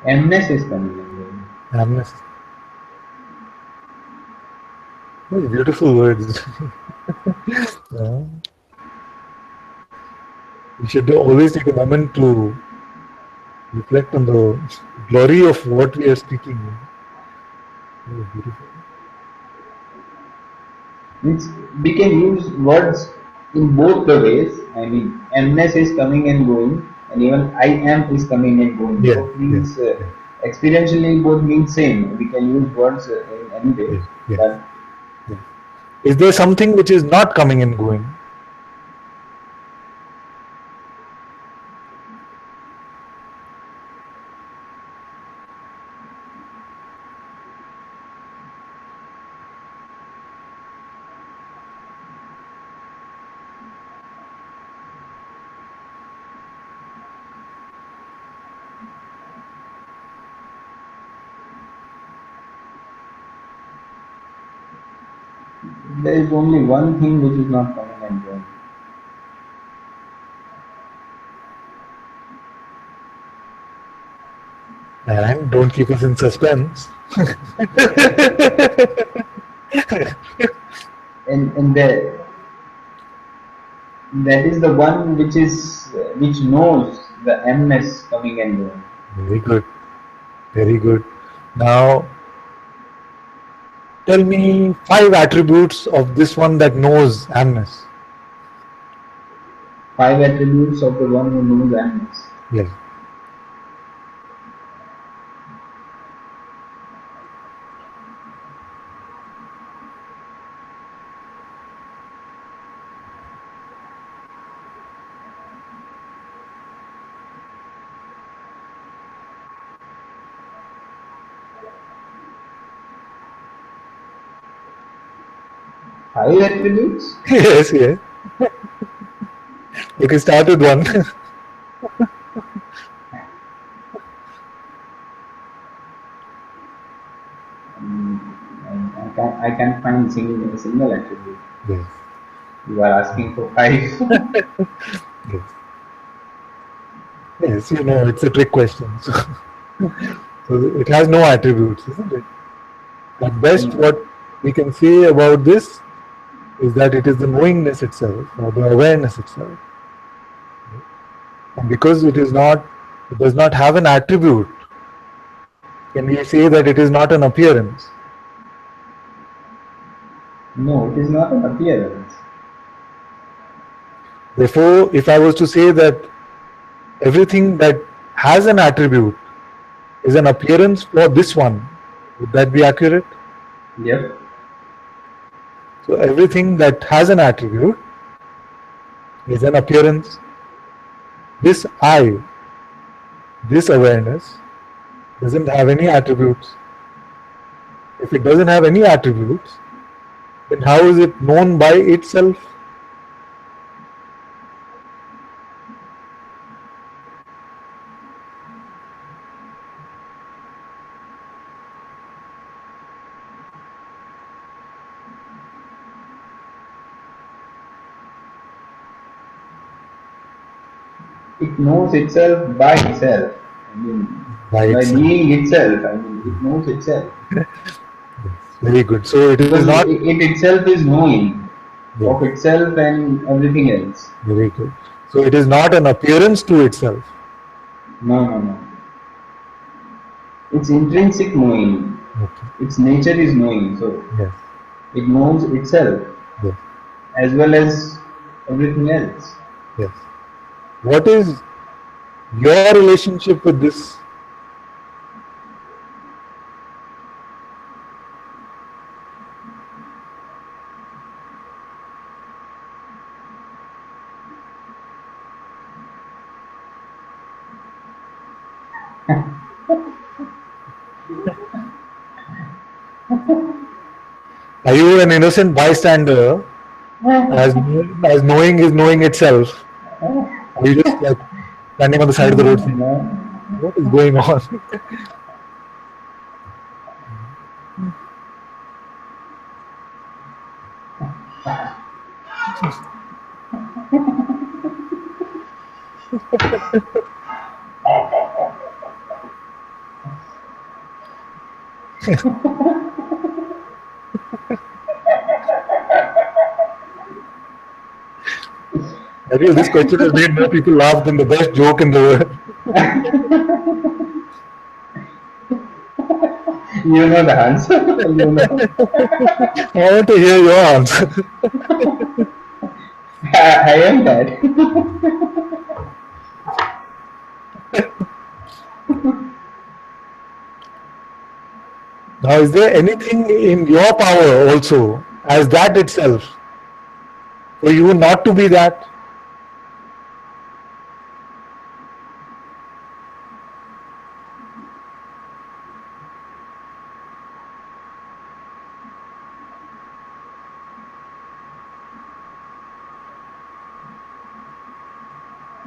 Amness is coming and going. Amness. Oh, beautiful words. Yeah. We should always take a moment to reflect on the glory of what we are speaking. Oh, beautiful. Means we can use words in both the ways. I mean, amness is coming and going, and even I am is coming and going. Yeah, Both means experientially both mean same. We can use words in any way. But is there something which is not coming and going? there is only one thing which is not coming and going. And don't keep us in suspense. And that is the one which knows the amness coming and going. Very good. Very good. Now, tell me 5 attributes of this one that knows amness. 5 attributes of the one who knows amness. Yes. Five attributes? Yes, yes. You can start with one. I I can't find a single attribute. Yes. You are asking for 5. Yes. Yes, it's a trick question. So it has no attributes, isn't it? At best, what we can say about this is that it is the knowingness itself, or the awareness itself. And because it does not have an attribute, can we say that it is not an appearance? No, it is not an appearance. Therefore, if I was to say that everything that has an attribute is an appearance for this one, would that be accurate? Yep. So everything that has an attribute is an appearance. This I, this awareness, doesn't have any attributes. If it doesn't have any attributes, then how is it known by itself? It knows itself by itself. I mean, by being itself. I mean, it knows itself. Very good. So it is not. It itself is knowing of itself and everything else. Very good. So it is not an appearance to itself. No. It's intrinsic knowing. Okay. Its nature is knowing. So yes. It knows itself. Yes. As well as everything else. Yes. What is your relationship with this? Are you an innocent bystander as knowing is knowing itself? Are you just like standing on the side of the road saying, what is going on? I feel this question has made more people laugh than the best joke in the world. You know the answer. You know. I want to hear your answer. I am that. Now, is there anything in your power also, as that itself, for you not to be that?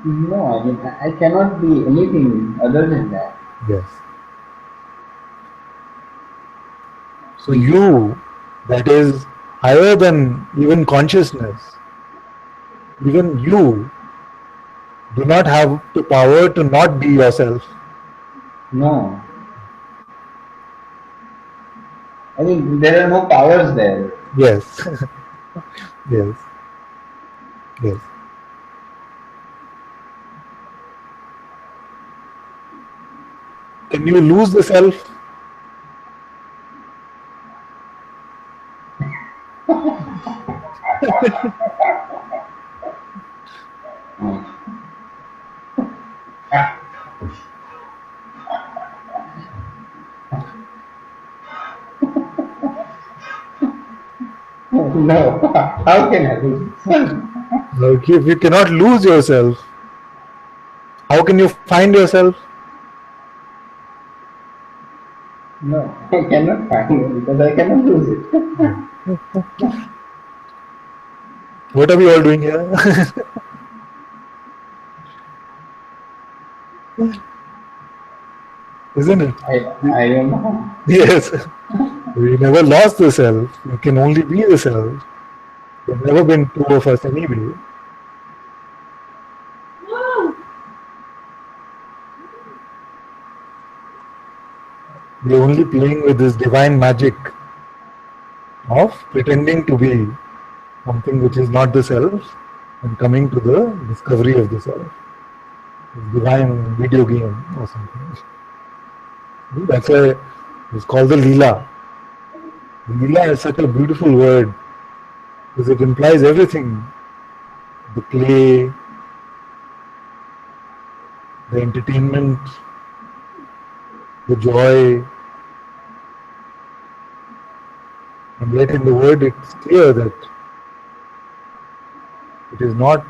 No, I mean, I cannot be anything other than that. Yes. So you, that is higher than even consciousness, even you do not have the power to not be yourself. No. I mean, there are no powers there. Yes. Yes. Yes. Can you lose the self? No. How can I lose myself? Like if you cannot lose yourself, how can you find yourself? No, I cannot find it because I cannot lose it. What are we all doing here? Isn't it? I don't know. Yes. We never lost the self. We can only be the self. There's never been two of us anyway. We're only playing with this divine magic of pretending to be something which is not the self and coming to the discovery of the self. This divine video game or something. That's why it's called the Leela. Leela is such a beautiful word because it implies everything. The play, the entertainment, the joy. And yet in the word it's clear that it is not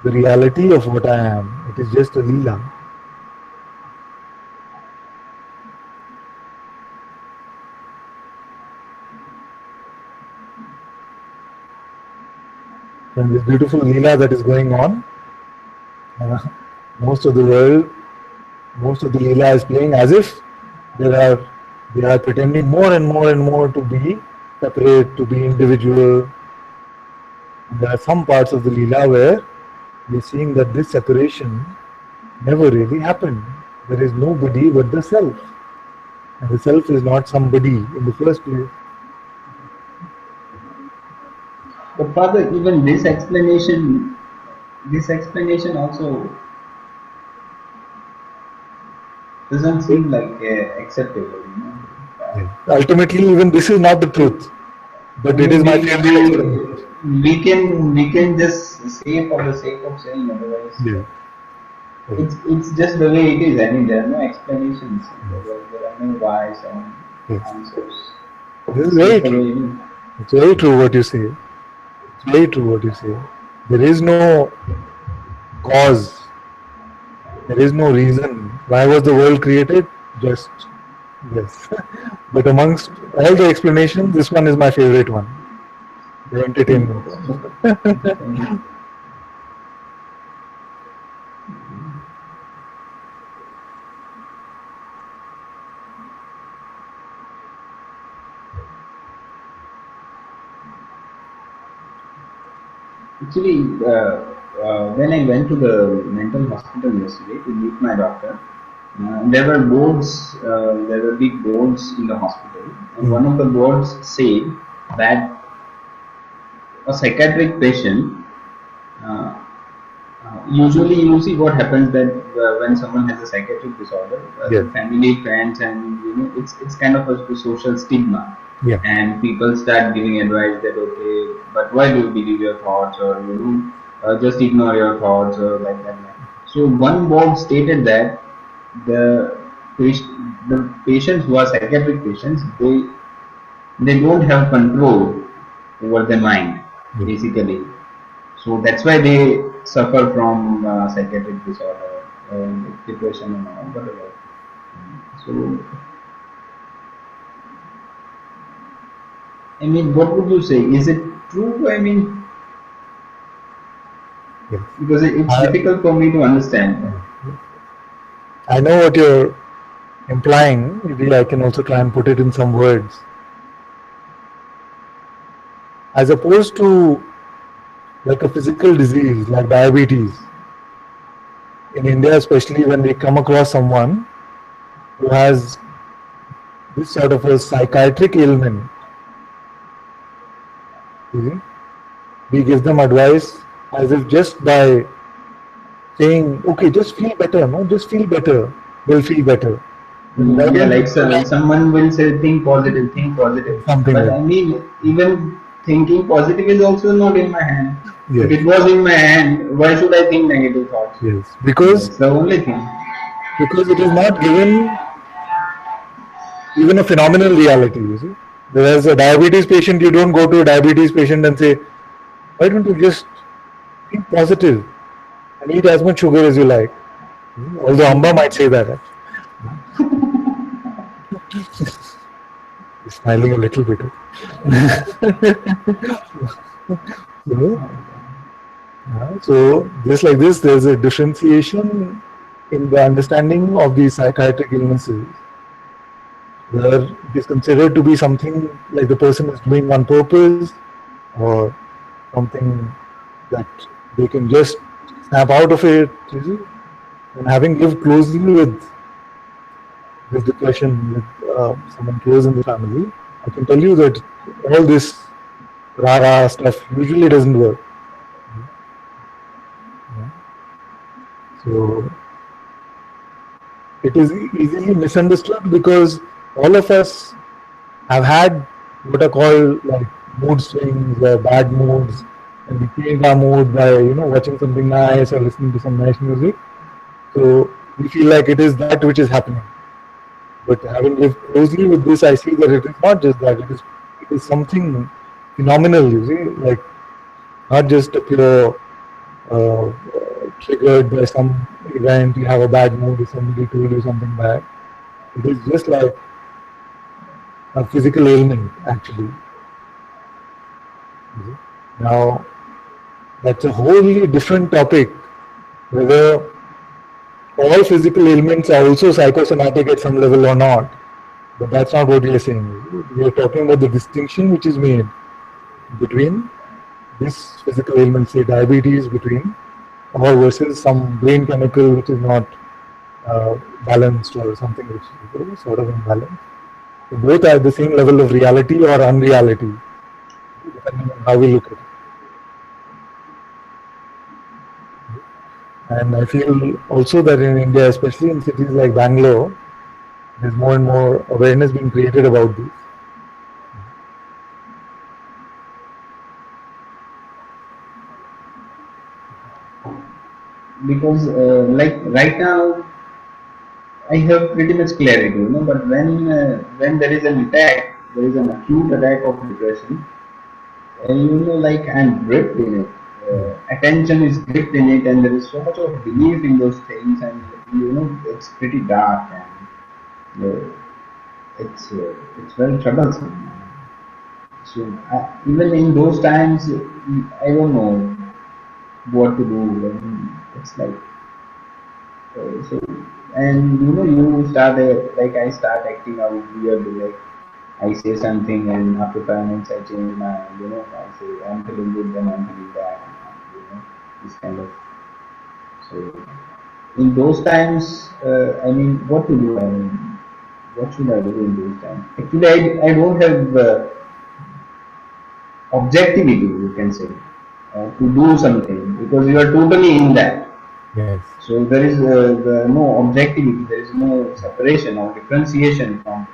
the reality of what I am. It is just a Leela. And this beautiful Leela that is going on, most of the world, most of the Leela is playing as if they are pretending more and more and more to be separate, to be individual. There are some parts of the Leela where we are seeing that this separation never really happened. There is nobody but the self. And the self is not somebody in the first place. But Father, even this explanation also doesn't seem like acceptable. Ultimately, even this is not the truth, but it is my favorite. We can just say for the sake of saying, otherwise. Yeah. It's just the way it is. I mean, there are no explanations. There are no whys and answers. This is very true. It's very true what you say. It's very true what you say. There is no cause. There is no reason. Why was the world created? Just, yes. But amongst all the explanations, this one is my favorite one. The entertainment. Actually, when I went to the mental hospital yesterday to meet my doctor, there were boards, there were big boards in the hospital, and one of the boards said that a psychiatric patient, usually you see what happens that when someone has a psychiatric disorder, family, friends, and it's kind of a social stigma. Yeah. And people start giving advice that okay, but why do you believe your thoughts, or just ignore your thoughts, or like that. So one board stated that the patients who are psychiatric patients, they don't have control over the mind, basically. So that's why they suffer from psychiatric disorder, depression and all, whatever. So, I mean, what would you say? Is it true? I mean, because it's difficult for me to understand. I know what you're implying. Maybe I can also try and put it in some words. As opposed to like a physical disease like diabetes, in India especially, when we come across someone who has this sort of a psychiatric ailment, we give them advice as if just by saying, okay, just feel better, no, just feel better, they'll feel better. Yeah, like someone will say, think positive, something but like I mean, even thinking positive is also not in my hand. Yes. If it was in my hand, why should I think negative thoughts? Yes, because that's the only thing. Because it is not given even a phenomenal reality, you see. Whereas a diabetes patient, you don't go to a diabetes patient and say, why don't you just think positive and eat as much sugar as you like? Although Amba might say that. He's smiling a little bit. So just like this, there's a differentiation in the understanding of these psychiatric illnesses. where it is considered to be something like the person is doing on purpose or something that they can just snap out of it. You see? And having lived closely with this depression, with someone close in the family, I can tell you that all this rah-rah stuff usually doesn't work. Yeah. So it is easily misunderstood because all of us have had what are called like mood swings or bad moods, and we change our mood by watching something nice or listening to some nice music. So we feel like it is that which is happening. But having lived closely with this, I see that it is not just that. It is something phenomenal. You see, like not just a pure triggered by some event. You have a bad mood, or somebody told you something bad. It is just like a physical ailment, actually. Now, that's a wholly different topic, whether all physical ailments are also psychosomatic at some level or not. But that's not what we are saying. We are talking about the distinction which is made between this physical ailment, say diabetes, between or versus some brain chemical which is not balanced or something which is sort of imbalanced. So both are at the same level of reality or unreality, depending on how we look at it. And I feel also that in India, especially in cities like Bangalore, there's more and more awareness being created about this. Because like right now I have pretty much clarity, but when there is an attack, there is an acute attack of depression, and like I'm gripped in it. Attention is gripped in it, and there is so much of belief in those things, and it's pretty dark, and it's very troublesome. So even in those times, I don't know what to do. It's like so, and you start like I start acting out weirdly. Like I say something, and after 5 minutes I change my, I say I'm feeling good, then I'm feeling bad, this kind of. So in those times, I mean, what to do? I mean, what should I do in those times? Actually, I don't have objectivity, you can say, to do something because you are totally in that. Yes. So there is no objectivity, there is no separation or differentiation from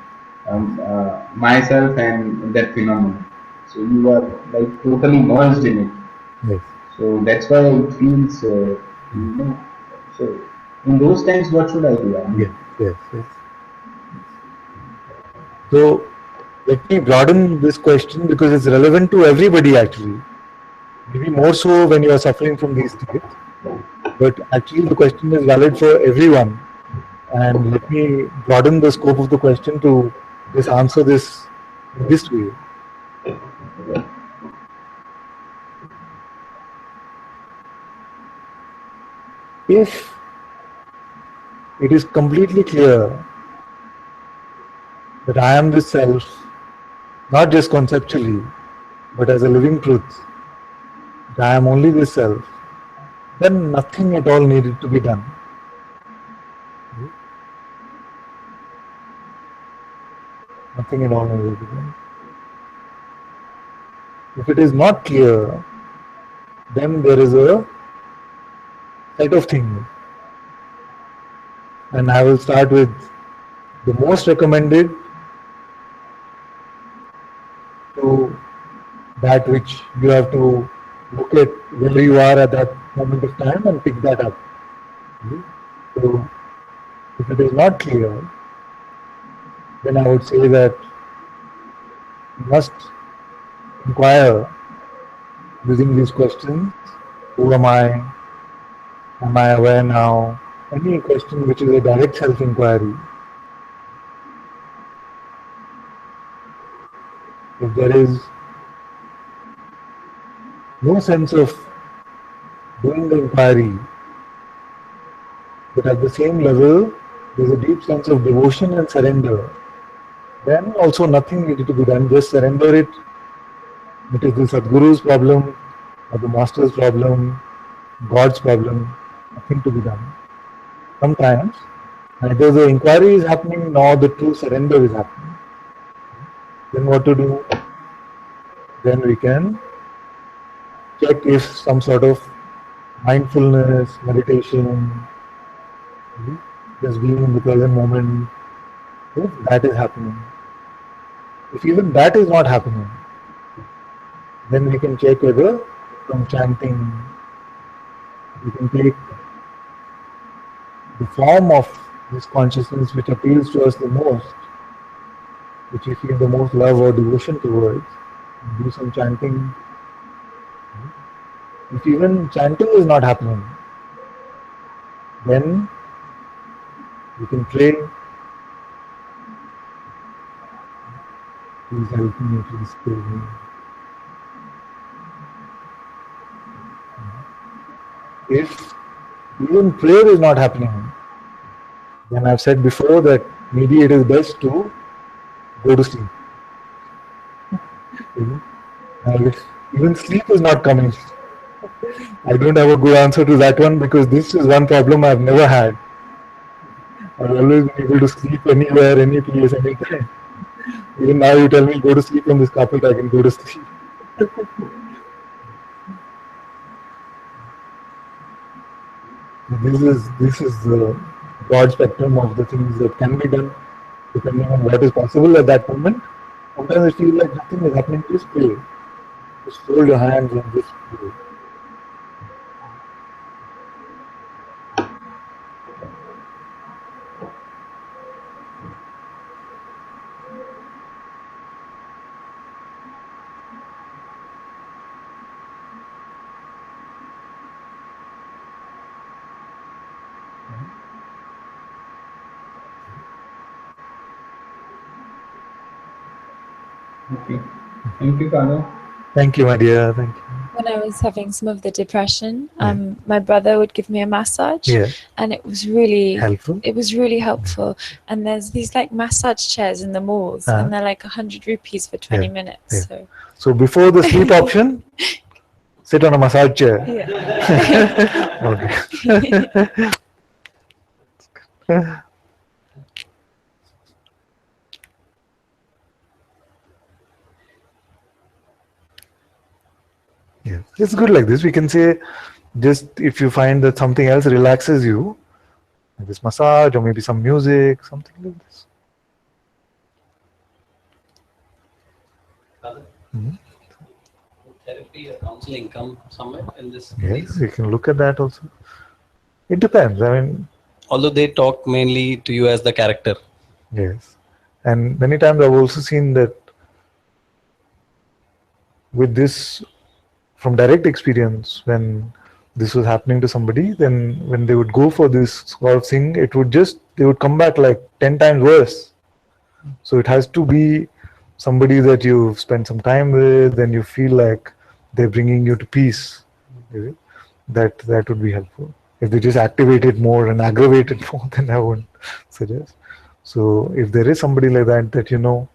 myself and that phenomenon. So you are like totally merged in it. Yes. So that's why it feels, so in those times, what should I do? Yes. So let me broaden this question because it's relevant to everybody actually. Maybe more so when you are suffering from these states. But actually the question is valid for everyone. And let me broaden the scope of the question to just answer this in this way. If it is completely clear that I am this self, not just conceptually, but as a living truth, that I am only this self, then nothing at all needed to be done. Nothing at all needed to be done. If it is not clear, then there is a set of things. And I will start with the most recommended to that which you have to look at where you are at that moment of time and pick that up. So if it is not clear, then I would say that you must inquire using these questions. Who am I? Am I aware now? Any question which is a direct self-inquiry. If there is no sense of doing the inquiry, but at the same level, there's a deep sense of devotion and surrender, then also nothing needed to be done. Just surrender it. It is the Sadguru's problem, or the Master's problem, God's problem. Nothing to be done. Sometimes neither the inquiry is happening nor the true surrender is happening. Then what to do? Then we can check if some sort of mindfulness, meditation, just being in the present moment, if that is happening. If even that is not happening, then we can check whether from chanting we can take the form of this consciousness which appeals to us the most, which we feel the most love or devotion towards, and do some chanting. If even chanting is not happening, then we can pray, please help me, please save me. If even prayer is not happening, then I've said before that maybe it is best to go to sleep. And if even sleep is not coming, I don't have a good answer to that one because this is one problem I've never had. I've always been able to sleep anywhere, any place, anytime. Even now you tell me go to sleep on this carpet, I can go to sleep. This is the broad spectrum of the things that can be done depending on what is possible at that moment. Sometimes I feel like nothing is happening, just pray. Just fold your hands and just pray. Okay. Thank you, Kano. Thank you, my dear. Thank you. When I was having some of the depression, my brother would give me a massage, and it was really helpful. It was really helpful. And there's these like massage chairs in the malls, and they're like 100 rupees for 20 minutes. So before the sleep option, sit on a massage chair. Okay. Yeah, it's good like this. We can say, just if you find that something else relaxes you, like this massage or maybe some music, something like this. Therapy or counseling come somewhere in this Yes, case? we can look at that also. It depends. I mean, although they talk mainly to you as the character. Yes, and many times I've also seen that with this from direct experience, when this was happening to somebody, then when they would go for this sort of thing, it would just, they would come back like 10 times worse. So it has to be somebody that you've spent some time with, then you feel like they're bringing you to peace. That would be helpful. If they just activate it more and aggravate it more, then I wouldn't suggest. So if there is somebody like that that you know,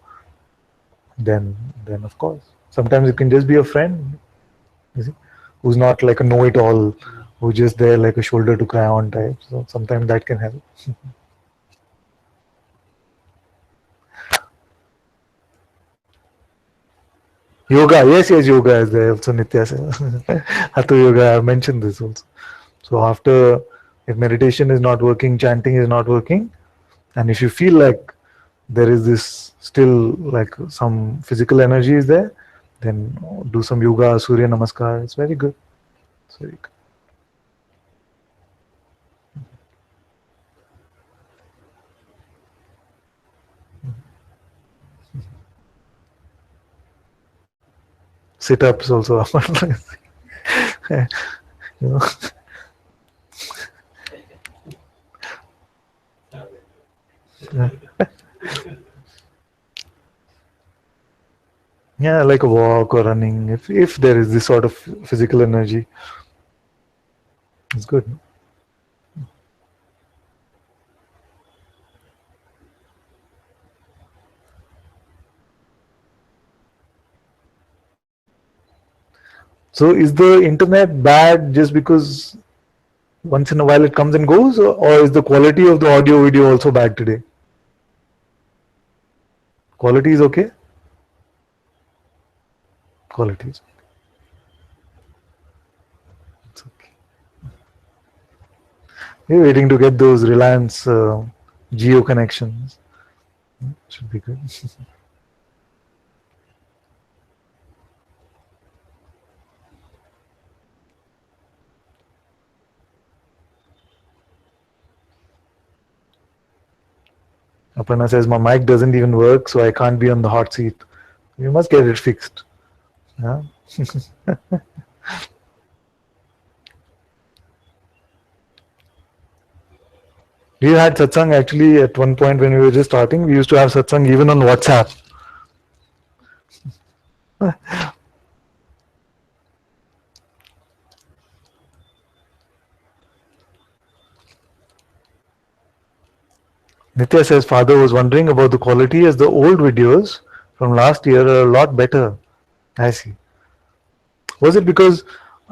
then of course. Sometimes it can just be a friend, you see, who's not like a know-it-all, who's just there like a shoulder to cry on type. So sometimes that can help. Yoga, yes, yoga is there also. Nitya said. Hatha yoga, I mentioned this also. So after, if meditation is not working, chanting is not working, and if you feel like there is this still like some physical energy is there, then do some yoga, Surya Namaskar. It's very good. It's very good. Sit-ups also. You know. Yeah, like a walk or running. If there is this sort of physical energy, it's good. So is the internet bad just because once in a while it comes and goes, or is the quality of the audio video also bad today? Quality is okay? Quality is okay. It's okay. We're waiting to get those Reliance Geo connections. Should be good. Aparna says, my mic doesn't even work, so I can't be on the hot seat. You must get it fixed. Yeah? We had satsang actually at one point when we were just starting. We used to have satsang even on WhatsApp. Nitya says, father was wondering about the quality as the old videos from last year are a lot better. I see. Was it because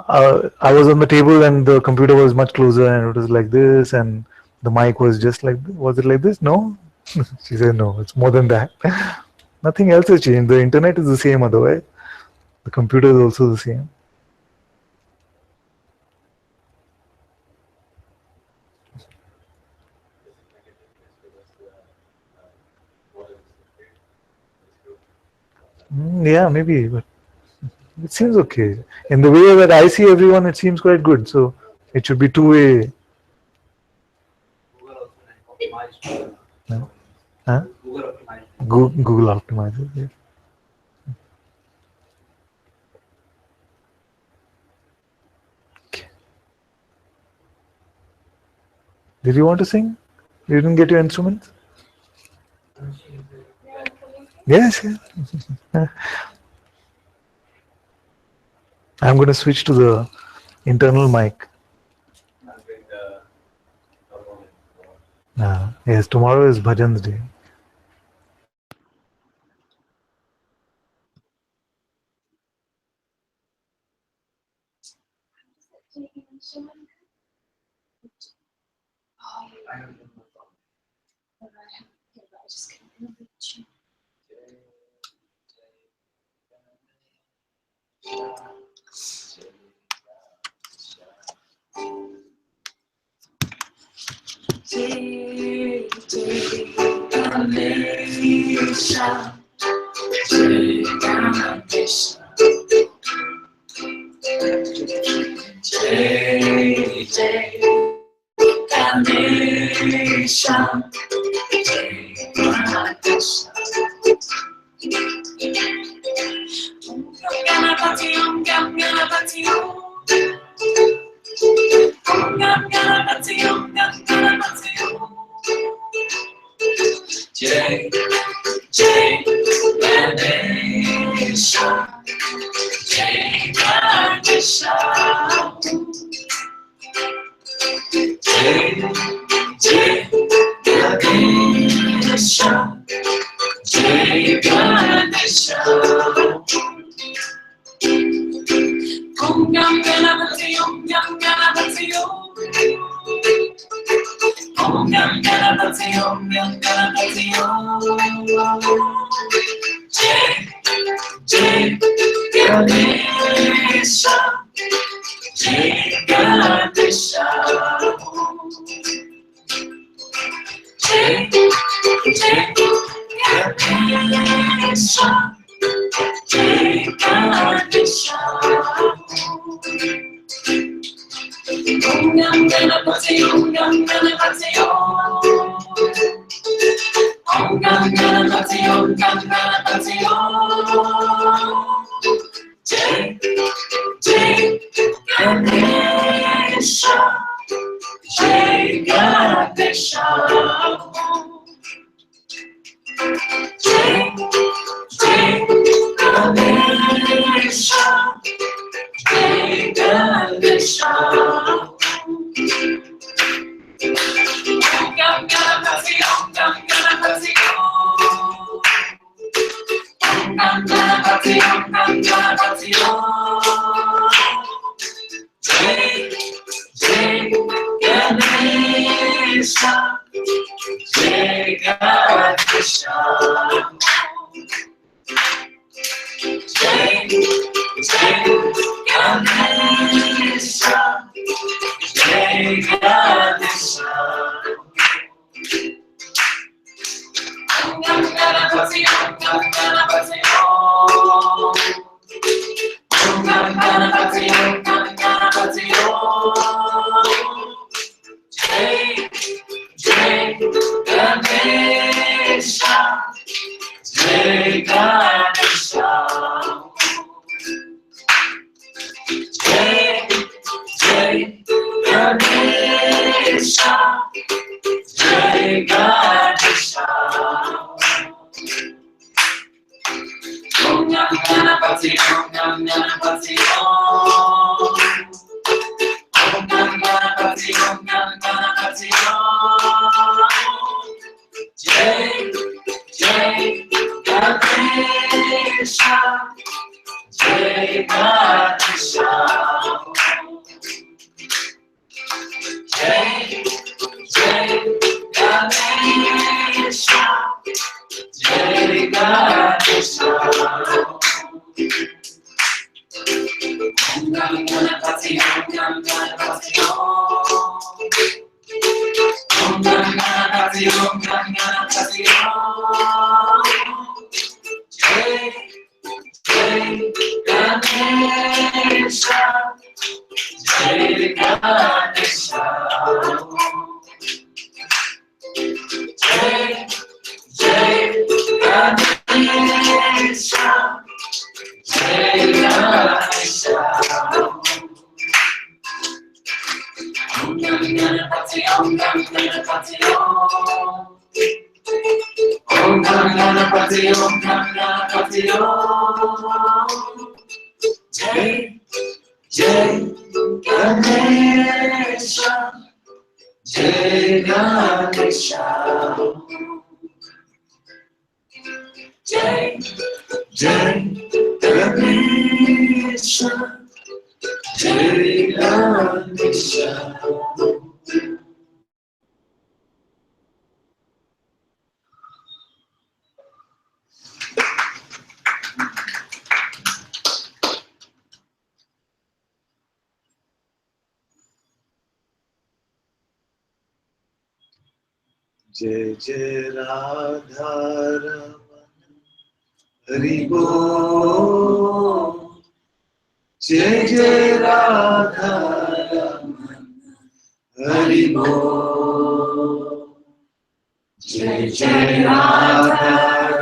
I was on the table and the computer was much closer and it was like this and the mic was just like, was it like this? No? She said, no, it's more than that. Nothing else has changed. The internet is the same otherwise. The computer is also the same. Yeah, maybe, but it seems okay. In the way that I see everyone, it seems quite good. So it should be two-way. Huh? Google optimizes. Yeah. Okay. Did you want to sing? You didn't get your instruments? Yes. Yeah. I'm going to switch to the internal mic. Yes, tomorrow is Bhajan's day. Jai Ganesha. Jai Jai Ganesha. Jai Ganesha. Om Gam Ganapati Om Gam Ganapati Om. Om Gam Ganapati Om Gam Ganapati Om. Jai Jai Ganesha. Jai Ganesha. Jai Jai Ganesha. Jai Ganesha. Om Gam Ganapati Om Gam Ganapati Om. Om Gam Ganapati Om Gam Ganapati Om. Jai Jai Ganesha. Jai Ganesha. Jai Jai Ganesha. Jai Ganesha. Om Gam Ganapati Om Gam Ganapati Om. Om Gam Ganapati Om Gam Ganapati Om. Jai Jai Ganesha. Jai Ganesha. Jai Jai Ganesha. Jai Ganesha. Jai Jai Radha Raman Hari Bol. Jai Jai Radha Raman Hari Bol. Jai Jai Radha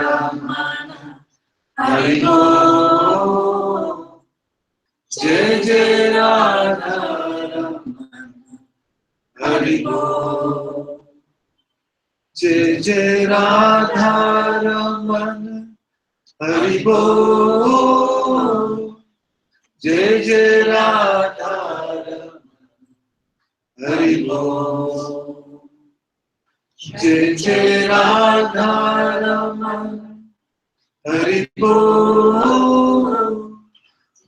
Raman Hari Bol. Jai Jai Radha Raman Hari Bol. Jai Jai Radha Raman Hari Bol. Jai Jai Radha Raman Hari Bol. Jai Jai Radha Raman Hari Bol.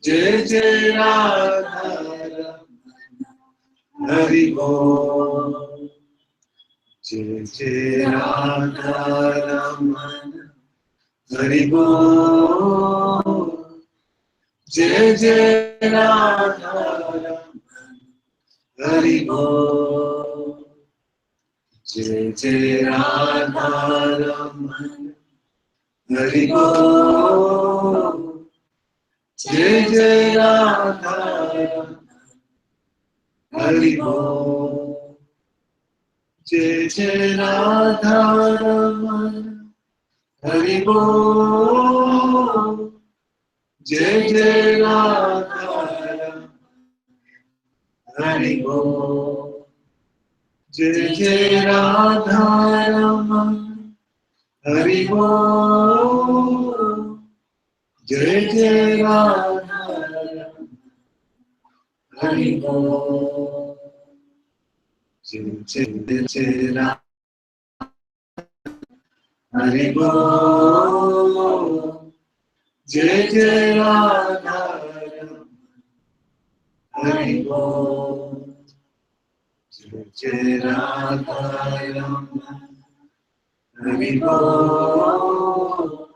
Jai Jai Radha Raman Hari Bol. Jai Jai Radha Raman Hari Bol. Jai Jai Radha Raman Hari Bol. Jai Jai Radha Raman Hari Bol. Jai Jai Radha Raman Hari Bol. Jai Jai Radha Raman Hari Bol. Jai Jai Radha Raman Hari Bol. Jai Jai Radha Raman Hari Bol. Jai Jai Radha Raman Hari Bol. Jai Jai Radha Hari Bol. Jai Jai Radha Raman Hari Bol. Jai Jai Radha Raman Hari Bol.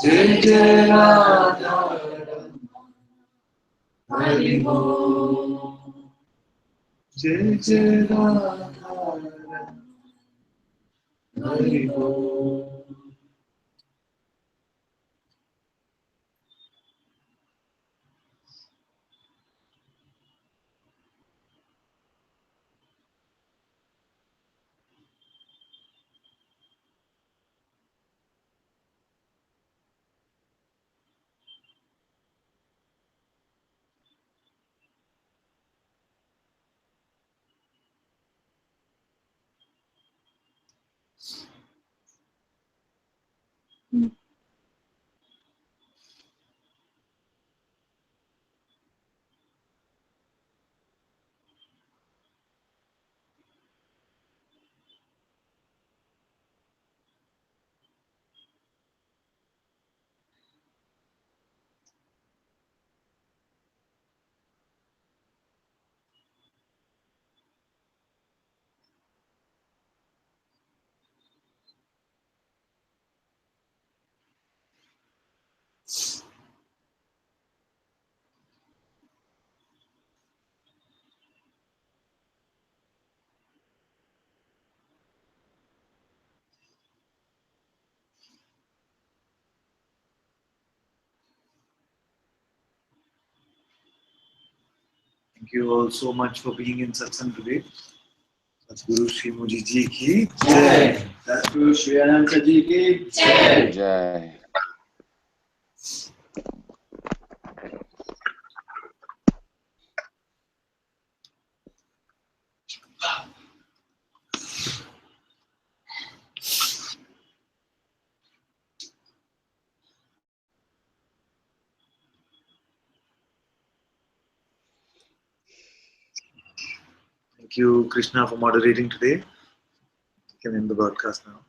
Jai Jai Radha Raman Hari Bol. Jai Jai Radha Raman Hari Bol. Thank you all so much for being in Satsang today. Satguru Shri Muji Ji ki Jai. Satguru Shri Ananta Ji ki Jai. Jai. Thank you, Krishna, for moderating today. You can end the broadcast now.